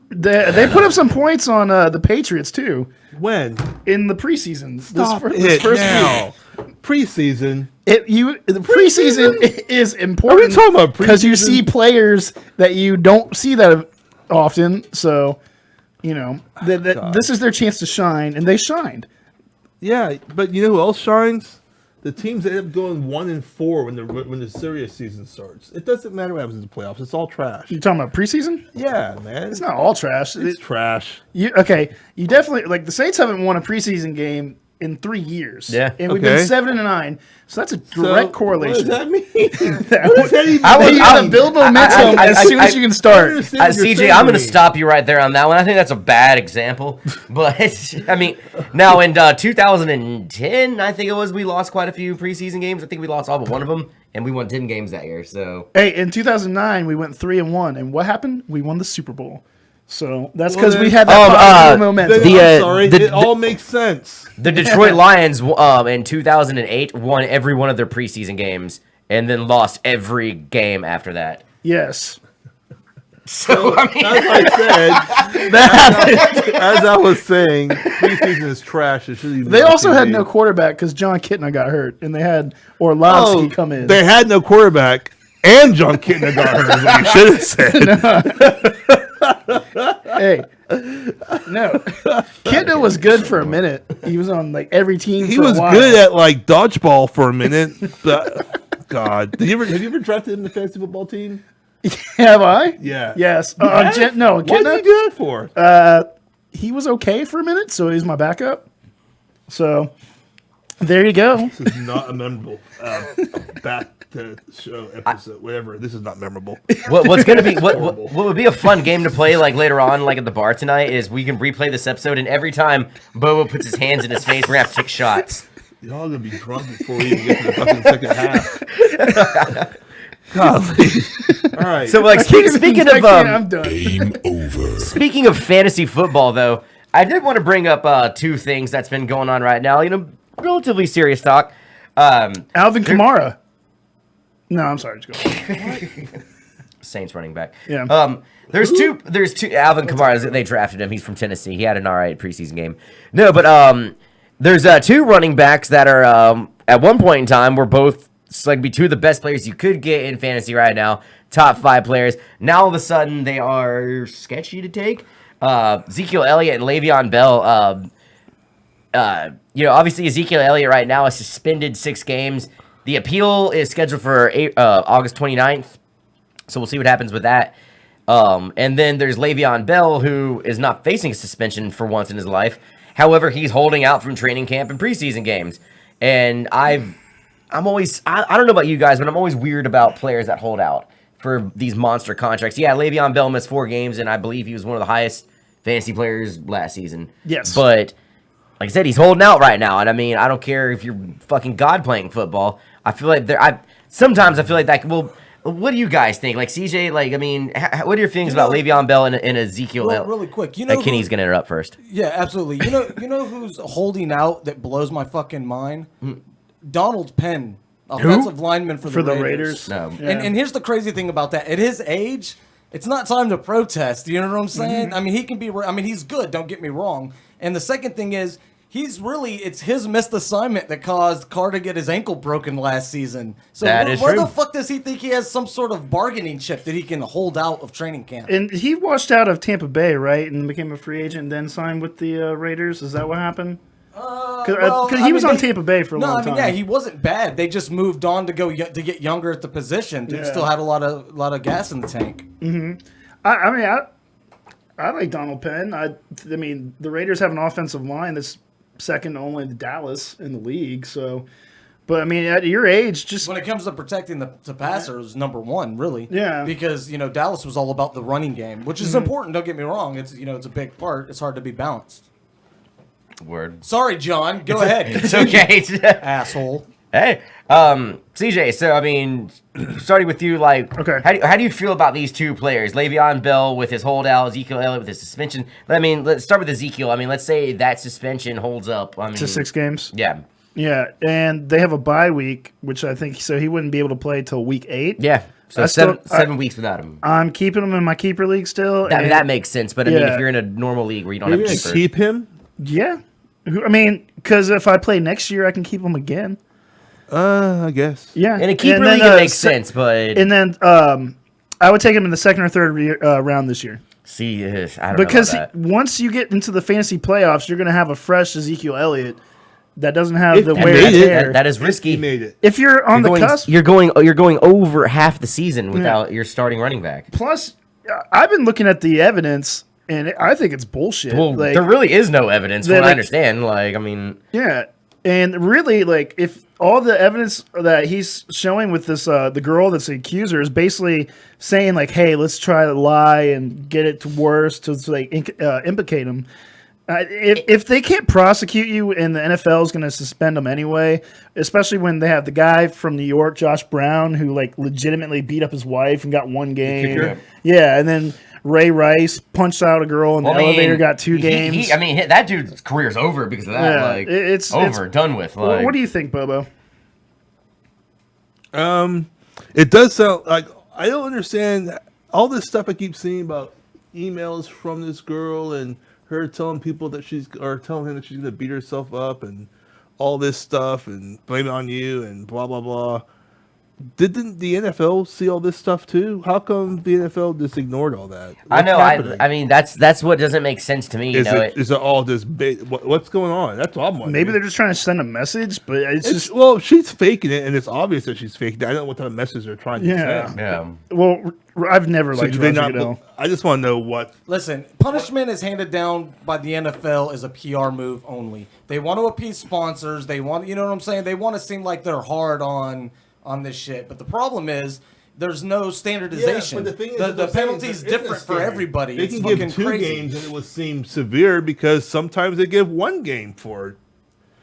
They put up some points on the Patriots too when? in the preseason. Stop this it first now. Preseason. week. The preseason is important. talking about Because you preseason? see players that you don't see that often. So, this is their chance to shine, and they shined. Yeah, but you know who else shines? The teams that end up going 1-4 when the serious season starts. It doesn't matter what happens in the playoffs. It's all trash. You talking about preseason? Yeah, man. It's not all trash. It's trash. You definitely the Saints haven't won a preseason game in 3 years. Yeah. and we've Okay. been 7-9, so that's a direct correlation. What does that mean? what does that even I would- You mean? gotta build momentum I- as soon as you can I start. understand what you're CJ, saying I'm to going to me. stop you right there on that one. I think that's a bad example. But, I mean, now in 2010, I think it was, we lost quite a few preseason games. I think we lost all but one of them, and we won 10 games that year. So, Hey, in 2009, we went 3-1, and what happened? We won the Super Bowl. So that's Well, because we then- had that positive Then, momentum. The, I'm sorry. the- it all makes sense. the Detroit Lions in 2008 won every one of their preseason games and then lost every game after that. Yes. So, I mean, As I said, as I was saying, preseason is trash. It shouldn't even They be on also had TV. no quarterback because John Kitna got hurt, and they had Orlovsky come in. They had no quarterback, and John Kitna got hurt. Is what you should have said. Hey, no, Kitna was good for a minute. He was on every team. He for was a while. good at dodgeball for a minute. But, God, have you ever drafted him in the fantasy football team? Have I? Yeah. Yes. Yeah? No, What did Kitna. you do that for? He was okay for a minute, so he's my backup. So there you go. This is not a memorable back to show episode. Whatever. This is not memorable. what's gonna be what would be a fun game to play later on at the bar tonight is we can replay this episode and every time Bobo puts his hands in his face we're gonna have to take shots. Y'all gonna be drunk before we even get to the fucking second half. Golly. All right. So speaking of I'm done. Game over. speaking of fantasy football though, I did want to bring up two things that's been going on right now. Relatively serious talk. Alvin Kamara. No, I'm sorry. Just go. Saints running back. Yeah. There's two Alvin Kamara. They drafted him. He's from Tennessee. He had an alright preseason game. No, but there's two running backs that are at one point in time were both be two of the best players you could get in fantasy right now. Top 5 players. Now all of a sudden they are sketchy to take. Ezekiel Elliott and Le'Veon Bell. Obviously Ezekiel Elliott right now is suspended 6 games. The appeal is scheduled for August 29th. So we'll see what happens with that. And then there's Le'Veon Bell, who is not facing a suspension for once in his life. However, he's holding out from training camp and preseason games. And I'm always, I don't know about you guys, but I'm always weird about players that hold out for these monster contracts. Yeah, Le'Veon Bell missed 4 games, and I believe he was one of the highest fantasy players last season. Yes. But like I said, he's holding out right now. And I mean, I don't care if you're fucking God playing football. I feel like sometimes I feel like that will. What do you guys think? Like CJ, like I mean, what are your feelings about Le'Veon Bell and Ezekiel? Really quick, you know, Kenny's gonna interrupt first. Yeah, absolutely. You know who's holding out that blows my fucking mind? Donald Penn, offensive lineman for the Raiders. No. Yeah. And here's the crazy thing about that: at his age, it's not time to protest. You know what I'm saying? I mean, he can be. I mean, he's good. Don't get me wrong. And the second thing is, it's his missed assignment that caused Carr to get his ankle broken last season. So That is where true. the fuck does he think he has some sort of bargaining chip that he can hold out of training camp? And he washed out of Tampa Bay, right, and became a free agent, and then signed with the Raiders. Is that what happened? Because he was on Tampa Bay for a long time. Yeah, he wasn't bad. They just moved on to to get younger at the position. Dude Yeah. still had a lot of gas in the tank. I like Donald Penn. I mean, the Raiders have an offensive line that's second only to Dallas in the league. So, but I mean, at your age, just When it comes to protecting the passer, it was number one, really. Yeah. Because Dallas was all about the running game, which is important. Don't get me wrong. It's it's a big part. It's hard to be balanced. Word. Sorry, John. Go ahead. It's okay. Asshole. Hey, CJ. So I mean, starting with you, like, Okay. how do you feel about these two players, Le'Veon Bell with his holdout, Ezekiel Elliott with his suspension? I mean, let's start with Ezekiel. I mean, let's say that suspension holds up. I mean, to 6 games. Yeah, Yeah, and they have a bye week, which I think so he wouldn't be able to play till week 8. yeah. So I still- seven weeks without him. I'm keeping him in my keeper league still. That, and- that makes sense. But I mean, Yeah. if you're in a normal league where you don't You're have gonna keeper, keep him? yeah. I mean, because if I play next year, I can keep him again. I guess. Yeah, in a keeper And league, then, it makes se- sense. But And then I would take him in the second or third round this year. see, I don't Because know about that. once you get into the fantasy playoffs, you're going to have a fresh Ezekiel Elliott that doesn't have If the he wear made and it, tear. That is He risky. made it. If you're on the cusp, You're going over half the season without your starting running back. plus I've been looking at the evidence, and I think it's bullshit. Well, Like, there really is no evidence, from They're what I like- understand. Like, I mean, yeah, and really, like if all the evidence that he's showing with this the girl that's the accuser is basically saying like, hey, let's try to lie and get it to worse to like implicate him. If they can't prosecute you and the NFL is going to suspend them anyway, especially when they have the guy from New York, Josh Brown, who like legitimately beat up his wife and got 1 game. kicker? Yeah, and then Ray Rice punched out a girl in the well, I mean, elevator, got 2 games. I mean, that dude's career's over because of that. Yeah, Like, it's over, done with. Like, what do you think, Bobo? It does sound like I don't understand all this stuff I keep seeing about emails from this girl and her telling people that telling him that she's gonna beat herself up and all this stuff and blame it on you and blah blah blah. Didn't the NFL see all this stuff too? How come the NFL just ignored all that? I know. What's happening? I mean, that's what doesn't make sense to me. You is know, it all just what's going on? That's all I'm wondering. Maybe they're just trying to send a message, but it's just well, she's faking it, and it's obvious that she's faking it. I don't know what type of message they're trying to Yeah. send. yeah. well, I've never So liked do they Roger not? Goodell. I just want to know what. Listen, punishment is handed down by the NFL as a PR move only. They want to appease sponsors. They want, you know what I'm saying? They want to seem like they're hard on this shit. But the problem is there's no standardization. The penalty's different for everybody. They It's can fucking give 2 crazy. games and it would seem severe because sometimes they give 1 game for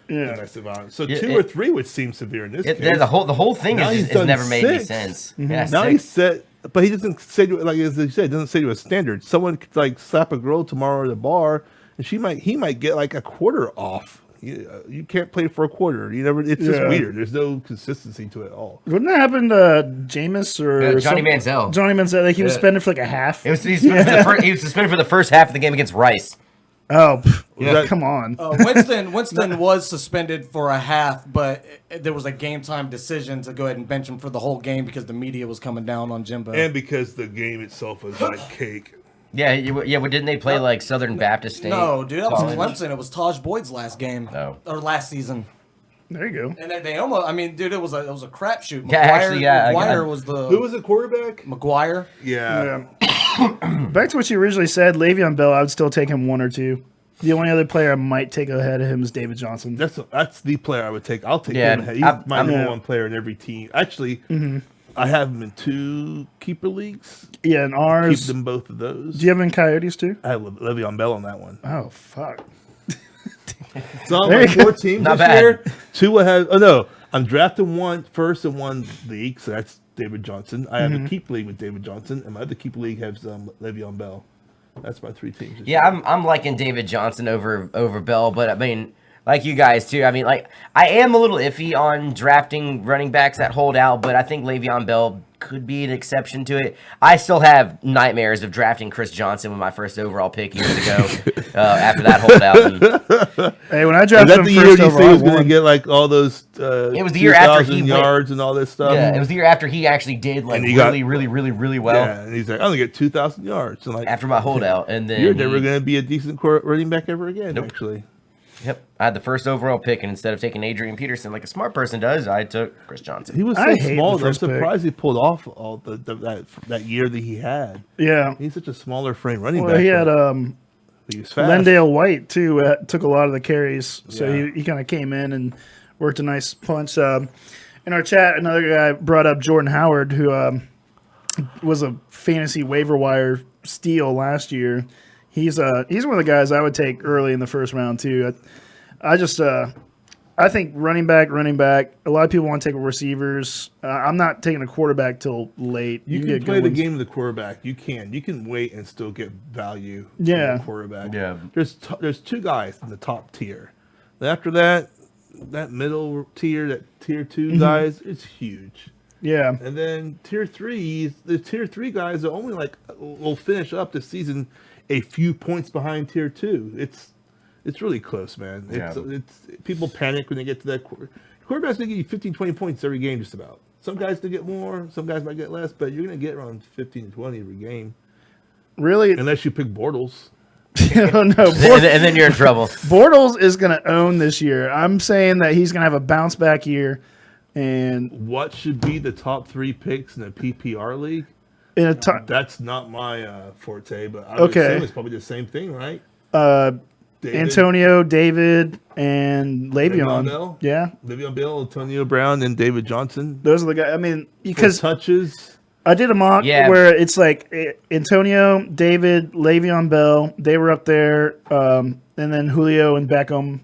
Yeah, domestic violence. So Yeah, 2 or 3 would seem severe in this case. The whole thing Now he's has done never made any 6. sense. Mm-hmm. Yeah, Now 6. he said, but he doesn't say to it like as he said, doesn't say to a standard. Someone could like slap a girl tomorrow at a bar, and he might get like a quarter off. You can't play for a quarter. You never. It's just Yeah. weird. There's no consistency to it at all. wouldn't that happen to Jameis or Johnny Manziel. Johnny Manziel, like he was Yeah. suspended for like a half. He was suspended for the first half of the game against Rice. Oh, Yeah. come on. Winston was suspended for a half, but there was a game time decision to go ahead and bench him for the whole game because the media was coming down on Jimbo. And because the game itself was like cake. Yeah, but didn't they play like Southern Baptist State? No, dude, that was College? Clemson. It was Taj Boyd's last game. Oh. Or last season. There you go. And they almost, I mean, dude, it was a crapshoot. Yeah, actually, yeah, McGuire was the Who was the quarterback? McGuire. Yeah. Back to what you originally said, Le'Veon Bell, I would still take him 1 or 2. The only other player I might take ahead of him is David Johnson. That's the player I would take. I'll take Yeah, him ahead. He's I'm- my I'm- number Yeah. 1 player in every team. Actually, I have him in 2 keeper leagues. Yeah, and Keep ours. them both of those. Do you have him in Coyotes too? I have Le'Veon Bell on that one. Oh fuck. So I'm There like you 4 teams Not this bad. year. 2 will have. Oh no, I'm drafting 1 first in 1 league, so that's David Johnson. I have a keep league with David Johnson, and my other keep league has Le'Veon Bell. That's my 3 teams. this Yeah, year. I'm liking David Johnson over Bell, but I mean, like you guys too. I mean, like I am a little iffy on drafting running backs that hold out, but I think Le'Veon Bell could be an exception to it. I still have nightmares of drafting Chris Johnson with my first overall pick years ago after that holdout. And Hey, when I Is drafted that him the year first he said overall, he I was going to won. get like all those It was the year after he 2,000 went- yards and all this stuff? yeah, it was the year after he actually did like And he got- really well Yeah, and he's like, I'm going to get 2,000 yards. And like, after my holdout, and then you're never going to be a decent running back ever again, Nope. actually. Yep, I had the first overall pick, and instead of taking Adrian Peterson like a smart person does, I took Chris Johnson. He was so I hate small. the I'm first pick. surprised he pulled off all that year that he had. Yeah. He's such a smaller frame running Well, back. he had but he was fast. Lendale White too. Took a lot of the carries, so Yeah. he kind of came in and worked a nice punch. In our chat, another guy brought up Jordan Howard, who was a fantasy waiver wire steal last year. He's one of the guys I would take early in the first round too. I think running back. A lot of people want to take receivers. I'm not taking a quarterback till late. You can get play good the ones. game of the quarterback. You can wait and still get value. from Yeah. the quarterback. Yeah. There's 2 guys in the top tier. After that middle tier, that tier 2 guys, it's huge. Yeah, And then tier 3, the tier 3 guys are only like will finish up the season a few points behind tier 2. It's really close, man. It's people panic when they get to that. Quarterback's gonna give you 15, 20 points every game, just about. Some guys will get more, some guys might get less, but you're gonna get around 15 to 20 every game, really. unless you pick Bortles. No, and then you're in trouble. Bortles is going to own this year. I'm saying that he's going to have a bounce back year, and What should be the top 3 picks in a PPR league? in a time, That's not my forte, but I would Okay. assume it's probably the same thing, right? David, Antonio, David, and Le'Veon Le'Veon. Bell? Yeah, Le'Veon Bell, Antonio Brown, and David Johnson. those are the guys. I mean, For because touches. I did a mock Yeah. where it's like Antonio, David, Le'Veon Bell. They were up there, and then Julio and Beckham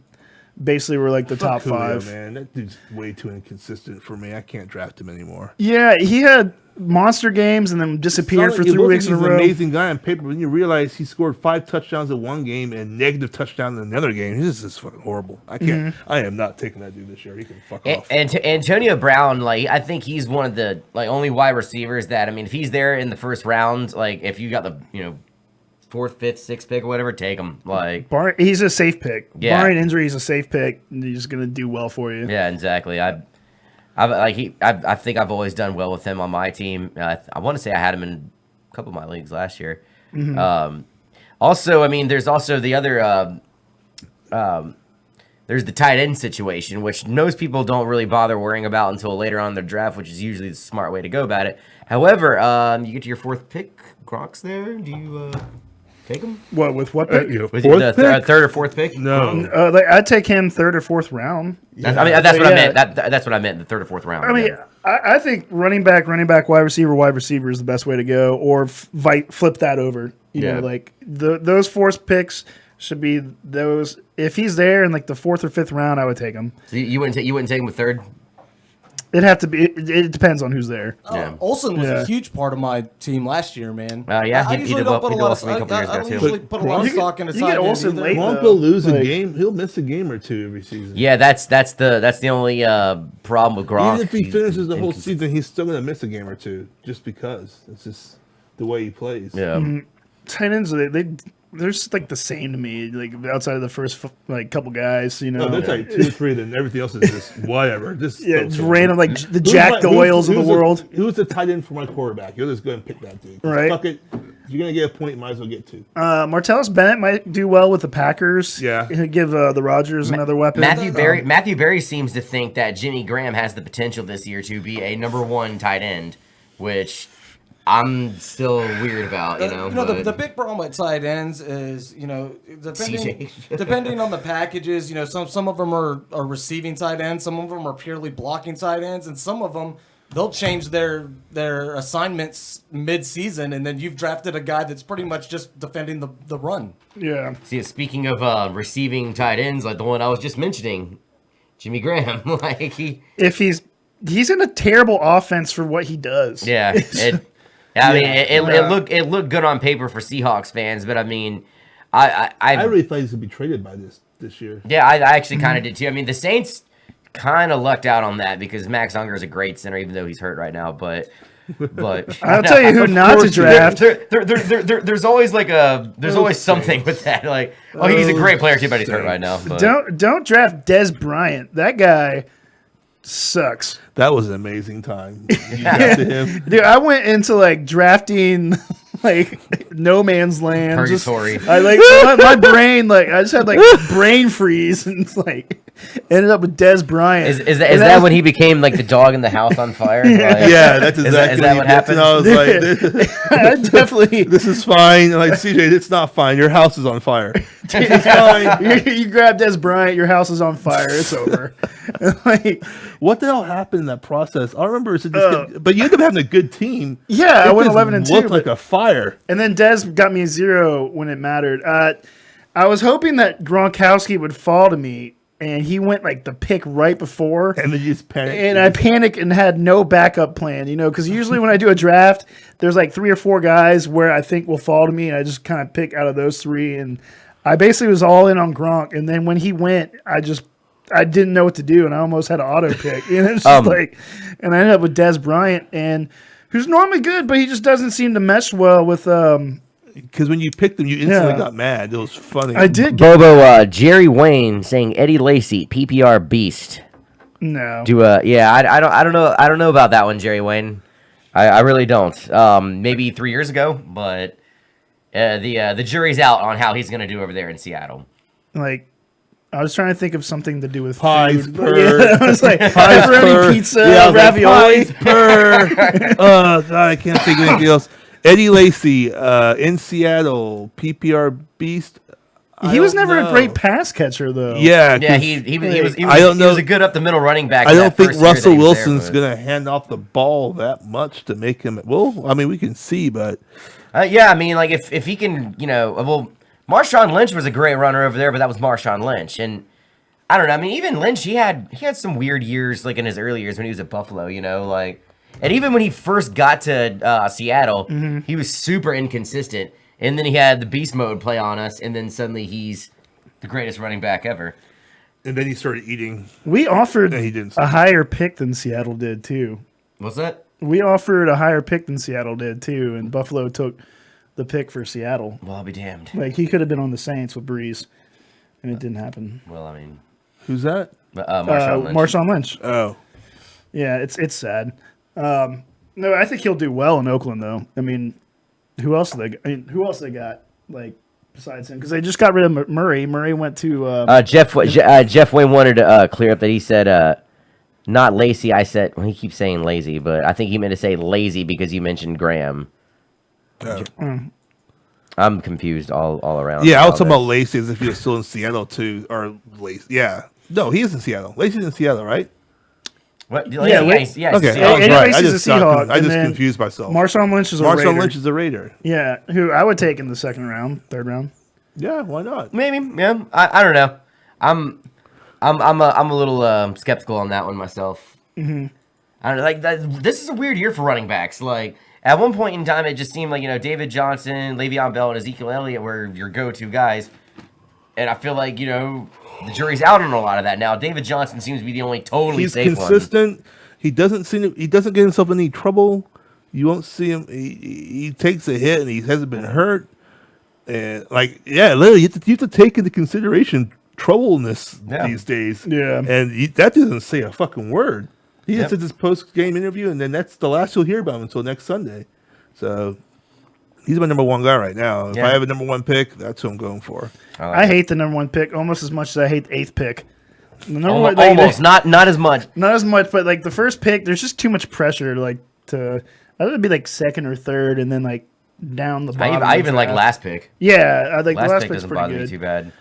basically were like the top Fuck Julio, 5. man. That dude's way too inconsistent for me. I can't draft him anymore. Yeah, he had monster games and then disappeared for It 3 looks weeks like in a he's row. an amazing guy on paper. When you realize he scored 5 touchdowns in one game and negative touchdown in another game, he's just fucking horrible. I can't. I am not taking that dude this year. He can fuck off. And Antonio Brown, like I think he's one of the like only wide receivers that I mean, if he's there in the first round, like if you got the 4th, 5th, 6th pick or whatever, take him. Like He's a safe pick. Yeah. Barring injury, he's a safe pick. And he's going to do well for you. yeah, exactly. I think I've always done well with him on my team. I want to say I had him in a couple of my leagues last year. Also, I mean, there's also the other. There's the tight end situation, which most people don't really bother worrying about until later on in their draft, which is usually the smart way to go about it. However, you get to your 4th pick, Gronk's there. Do you take him? What, with what pick? Was he the 3rd or 4th pick? No. I'd take him 3rd or 4th round. That's what I Yeah. meant. That's what I meant. The 3rd or 4th round. I mean, Yeah. I think running back, wide receiver is the best way to go, or flip that over. You Yeah. know, like those 4th picks should be those. If he's there in like the 4th or 5th round, I would take him. So you wouldn't take him with 3rd? It'd have to be. It depends on who's there. Yeah. Olsen was Yeah. a huge part of my team last year, man. Yeah, I he usually did don't well- put he a did lot well of for me a couple I years ago, don't too. usually put a lot of You get- stock in a you get side end Olsen either. late, Gronk though. will lose a Like- game. He'll miss a game or 2 every season. Yeah, that's the only problem with Gronk. Even if he He's finishes the whole inconsistent. season, he's still going to miss a game or 2 just because. It's just the way he plays. Yeah. Tight ends, they're just like the same to me. Like outside of the first couple guys, you know. No, that's like 2 or 3, then everything else is just whatever. Just Yeah, so it's cool. random, like the Who's Jack my- Doyles of the who's world. Who's the tight end for my quarterback? You'll just go and pick that dude. Right. Fuck it. If you're going to get a point, you might as well get 2. Martellus Bennett might do well with the Packers. Yeah. He'll give the Rodgers another weapon. Matthew Berry seems to think that Jimmy Graham has the potential this year to be a number 1 tight end, which I'm still weird about, the but- big problem with tight ends is, depending CJ. depending on the packages, some of them are receiving tight ends, some of them are purely blocking tight ends, and some of them they'll change their assignments mid-season, and then you've drafted a guy that's pretty much just defending the run. Yeah. See, speaking of receiving tight ends, like the one I was just mentioning, Jimmy Graham, like he. If he's he's in a terrible offense for what he does. Yeah, I mean, it looked good on paper for Seahawks fans, but I mean, I really thought he was gonna be traded by this year. yeah, I actually kind of did too. I mean, the Saints kind of lucked out on that because Max Unger is a great center, even though he's hurt right now. But I'll tell you who not to draft. there's always there's always something with that. Like, oh, he's a great player too, but he's hurt right now. But. Don't draft Des Bryant. That guy sucks. That was an amazing time. You drafted him. Dude, I went into like drafting like no man's land. Purgatory. I like my brain, like I just had like brain freeze and like ended up with Des Bryant. Is that when he became like the dog in the house on fire? Like, Yeah, that's exactly is that what happened? I was like, I definitely this is fine. Like, CJ, it's not fine. Your house is on fire. It's fine. you grab Des Bryant, your house is on fire. It's over. Like, What the hell happened in that process? I remember, but you ended up having a good team. yeah, I It went just 11-2. Looked like a fire. And then Des got me a 0 when it mattered. I was hoping that Gronkowski would fall to me, and he went like the pick right before. And then you just panicked. And I panicked and had no backup plan, because usually when I do a draft, there's like 3 or 4 guys where I think will fall to me, and I just kind of pick out of those 3. And I basically was all in on Gronk. And then when he went, I didn't know what to do, and I almost had an auto pick. And it's just and I ended up with Des Bryant, and who's normally good, but he just doesn't seem to mesh well with. Because when you picked him, you instantly Yeah. got mad. It was funny. I did. Bobo, Jerry Wayne saying Eddie Lacy, PPR beast. No. I don't know about that one, Jerry Wayne. I really don't. Maybe 3 years ago, but the jury's out on how he's gonna do over there in Seattle. Like, I was trying to think of something to do with Pies food. per. Yeah, I was like Pies per. pepperoni pizza, Yeah, I was like, ravioli. pies per. Oh, God, I can't think of anything else. Eddie Lacy in Seattle, PPR beast. He was don't never know. a great pass catcher, though. Yeah, Yeah, 'cause he was I don't he know. was a good up the middle running back. I in don't that think first year that Russell he was there, Wilson's but- going to hand off the ball that much to make him. Well, I mean, we can see, but Yeah, I mean, like if he can, well, Marshawn Lynch was a great runner over there, but that was Marshawn Lynch, and I don't know. I mean, even Lynch, he had some weird years, like in his early years when he was at Buffalo, like, and even when he first got to Seattle, he was super inconsistent, and then he had the beast mode play on us, and then suddenly he's the greatest running back ever. and then he started eating. We offered Yeah, he didn't. a higher pick than Seattle did, too. What's that? We offered a higher pick than Seattle did, too, and Buffalo took the pick for Seattle. Well, I'll be damned. Like, he could have been on the Saints with Breeze, and it didn't happen. Well, I mean, Who's that? Marshawn Lynch. Marshawn Lynch. Oh, Yeah, it's sad. No, I think he'll do well in Oakland, though. I mean, who else they got? Like, besides him, because they just got rid of Murray. Murray went to. Jeff Wayne wanted to clear up that he said not Lacy. I said, well, he keeps saying lazy, but I think he meant to say lazy because you mentioned Graham. I'm confused all around. yeah. I was all talking about this. Lacy as if he was still in Seattle too, or Lacy. Yeah, no, he is in Seattle. Lacy's in Seattle, right? What? Yeah, Lacy, yeah, Okay, see, I was Eddie right. Lacy's a got Seahawk, I and just then confused myself. Marshawn Lynch is a Raider. Marshawn Lynch is a Raider. Yeah, who I would take in the second round, third round. Yeah, why not? maybe. Yeah, I don't know. I'm a little skeptical on that one myself. Mm-hmm. I don't know. Like this is a weird year for running backs. Like at one point in time, it just seemed like David Johnson, Le'Veon Bell, and Ezekiel Elliott were your go-to guys, and I feel like the jury's out on a lot of that now. David Johnson seems to be the only totally He's safe consistent. He doesn't get himself in any trouble. You won't see him. He takes a hit and he hasn't been hurt. And literally, you have to take into consideration troubleness these days. Yeah. And that doesn't say a fucking word. He Yep. just did this post-game interview, and then that's the last you'll hear about him until next Sunday. So he's my number one guy right now. If Yeah. I have a number one pick, that's who I'm going for. one. I hate the number 1 pick almost as much as I hate the 8th pick. The number Almost, one, not as much. not as much, but like the first pick, there's just too much pressure. I would be like second or third, and then like down the bottom. I of even the like draft. last pick. Yeah, I think Last the last pick pick's doesn't pretty bother me good. too bad.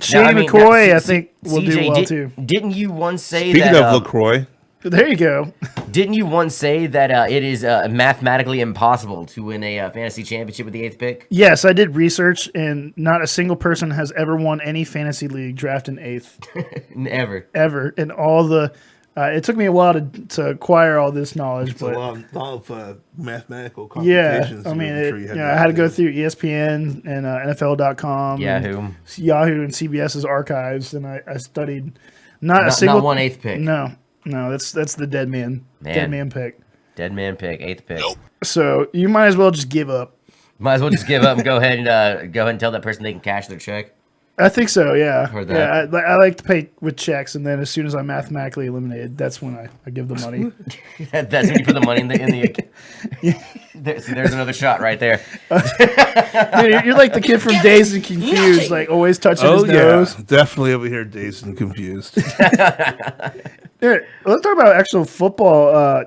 Shane Now, I mean, McCoy, now, I think, will do CJ, well too. Didn't you once say Speaking that? of LaCroix, There you go. Didn't you once say that it is mathematically impossible to win a fantasy championship with the 8th pick? Yes, I did research, and not a single person has ever won any fantasy league draft in 8th Never. ever in all the It took me a while to acquire all this knowledge, It's a but lot of mathematical yeah, computations. I mean, I'm sure you had I had to go through ESPN and NFL.com, Yahoo. and Yahoo, and CBS's archives, and I studied not a Not single 1/8 pick. No, that's the dead man pick. Dead man pick, 8th pick. So you might as well just give up. Might as well just give up and go ahead and tell that person they can cash their check. I think so. Yeah. Heard that. Yeah. I like to pay with checks, and then as soon as I'm mathematically eliminated, that's when I give the money. That's when you put the money in the. There's another shot right there. Dude, you're like the kid from Dazed and Confused, like always touching his nose. definitely over here dazed and confused. Here, let's talk about actual football.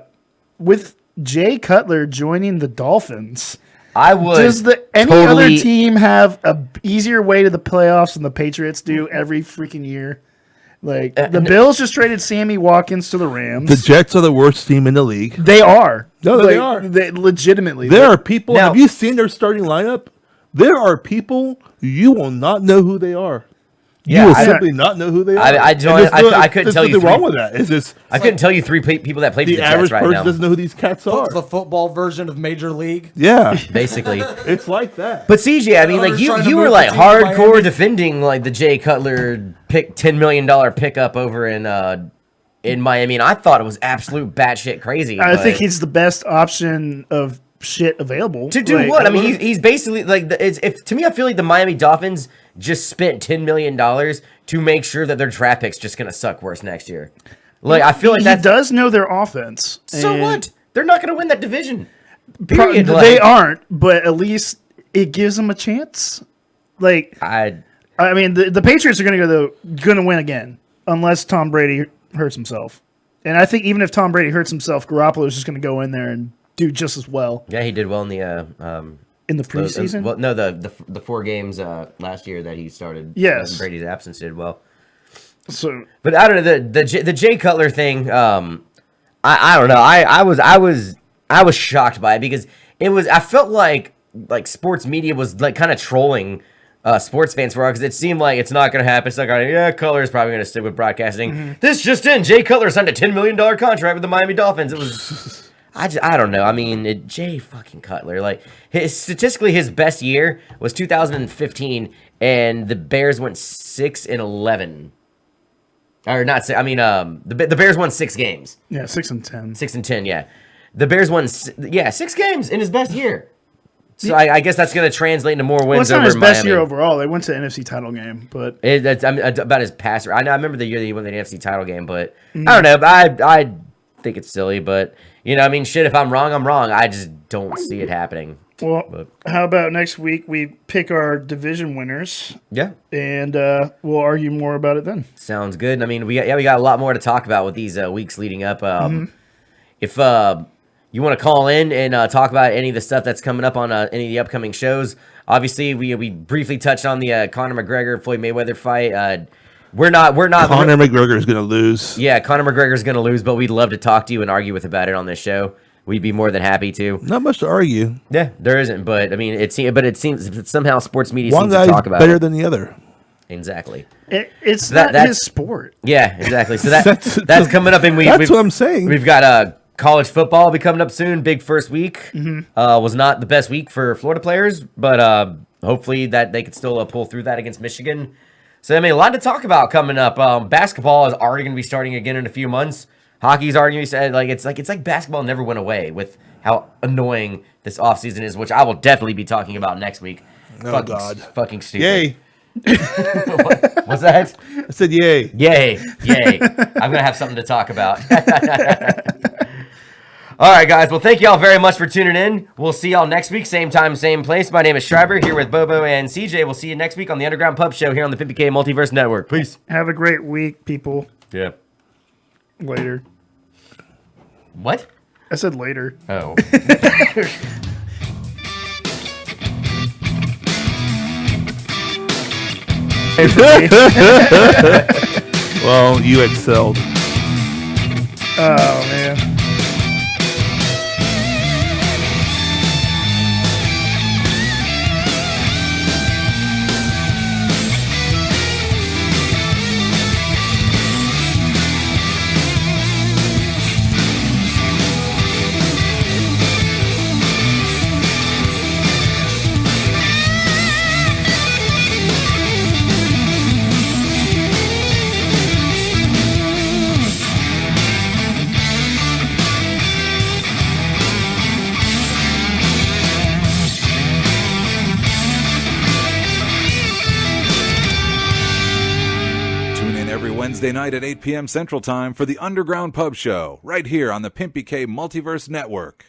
With Jay Cutler joining the Dolphins, I would. does any totally- other team have a easier way to the playoffs than the Patriots do every freaking year? Like the Bills just traded Sammy Watkins to the Rams. The Jets are the worst team in the league. They are. No, they are. They legitimately. There are people. Now- Have you seen their starting lineup? There are people you will not know who they are. Yeah, you will I- simply not know who they are. I don't- And there's I couldn't there's tell you nothing wrong three- with that. It's just I couldn't tell you three people that played for the the Jets average right person now. doesn't know who these cats are. It's the football version of Major League. Yeah, Basically. it's like that. But CJ, I mean, like Trying to you move were the like team to hardcore Miami. defending like the Jay Cutler $10 million pickup over in Miami, and I thought it was absolute batshit crazy. I but- think he's the best option of shit available. to do Like, what? I mean, he's basically like to me, I feel like the Miami Dolphins just spent $10 million to make sure that their draft pick's just gonna suck worse next year. Like I feel like he that. does know their offense. So and what? They're not gonna win that division. pro- Period. They Like, aren't, but at least it gives them a chance. Like I I mean, the Patriots are going to win again unless Tom Brady hurts himself. And I think even if Tom Brady hurts himself, Garoppolo is just going to go in there and do just as well yeah, he did well in the in the preseason. well, no, the 4 games last year that he started. Yes. in Brady's absence did well. So But I don't know the Jay Cutler thing. I don't know. I was shocked by it because I felt like sports media was like kind of trolling sports fans for it because it seemed like it's not going to happen. It's not going to. Yeah, Cutler is probably going to stick with broadcasting. Mm-hmm. This just in: Jay Cutler signed a $10 million contract with the Miami Dolphins. It was. I don't know. I mean, Jay fucking Cutler. Like statistically, his best year was 2015, and the Bears went 6-11. Or not. I mean, the Bears won 6 games. yeah, 6-10. 6-10. Yeah, the Bears won. 6 games in his best year. So I guess that's going to translate into more Well, wins it's not over his Miami. best year overall. They went to the NFC title game, but That's about his passer. I remember the year that he won the NFC title game, but Mm-hmm. I don't know. I think it's silly, but I mean, shit. If I'm wrong, I'm wrong. I just don't see it happening. well, how about next week we pick our division winners Yeah, and we'll argue more about it then. sounds good. I mean, we got a lot more to talk about with these weeks leading up. If you want to call in and talk about any of the stuff that's coming up on any of the upcoming shows, obviously we briefly touched on the Conor McGregor Floyd Mayweather fight. We're not. Conor McGregor is going to lose. Yeah, Conor McGregor's going to lose, but we'd love to talk to you and argue about it on this show. We'd be more than happy to. Not much to argue. Yeah, there isn't, but I mean, it seems somehow sports media One seems to guy's talk about better it. than the other. Exactly. It's That- not that's- his sport. Yeah, exactly. So That's- that's coming up, and That's what I'm saying. We've got college football will be coming up soon. Big first week. Was not the best week for Florida players, but hopefully that they could still pull through that against Michigan. So I mean, a lot to talk about coming up. Basketball is already going to be starting again in a few months. Hockey's already going to be it's like basketball never went away with how annoying this offseason is, which I will definitely be talking about next week. Oh, God. Fucking stupid. Yay. What's that? I said yay. Yay. I'm going to have something to talk about. All right, guys. Well, thank you all very much for tuning in. We'll see y'all next week. Same time, same place. My name is Schreiber here with Bobo and CJ. We'll see you next week on the Underground Pub Show here on the 50K Multiverse Network. Peace. Have a great week, people. Yeah. Later. What? I said later. Oh. Well, you excelled. Oh man. every Wednesday night at 8 p.m. Central Time for the Underground Pub Show, right here on the Pimpy K Multiverse Network.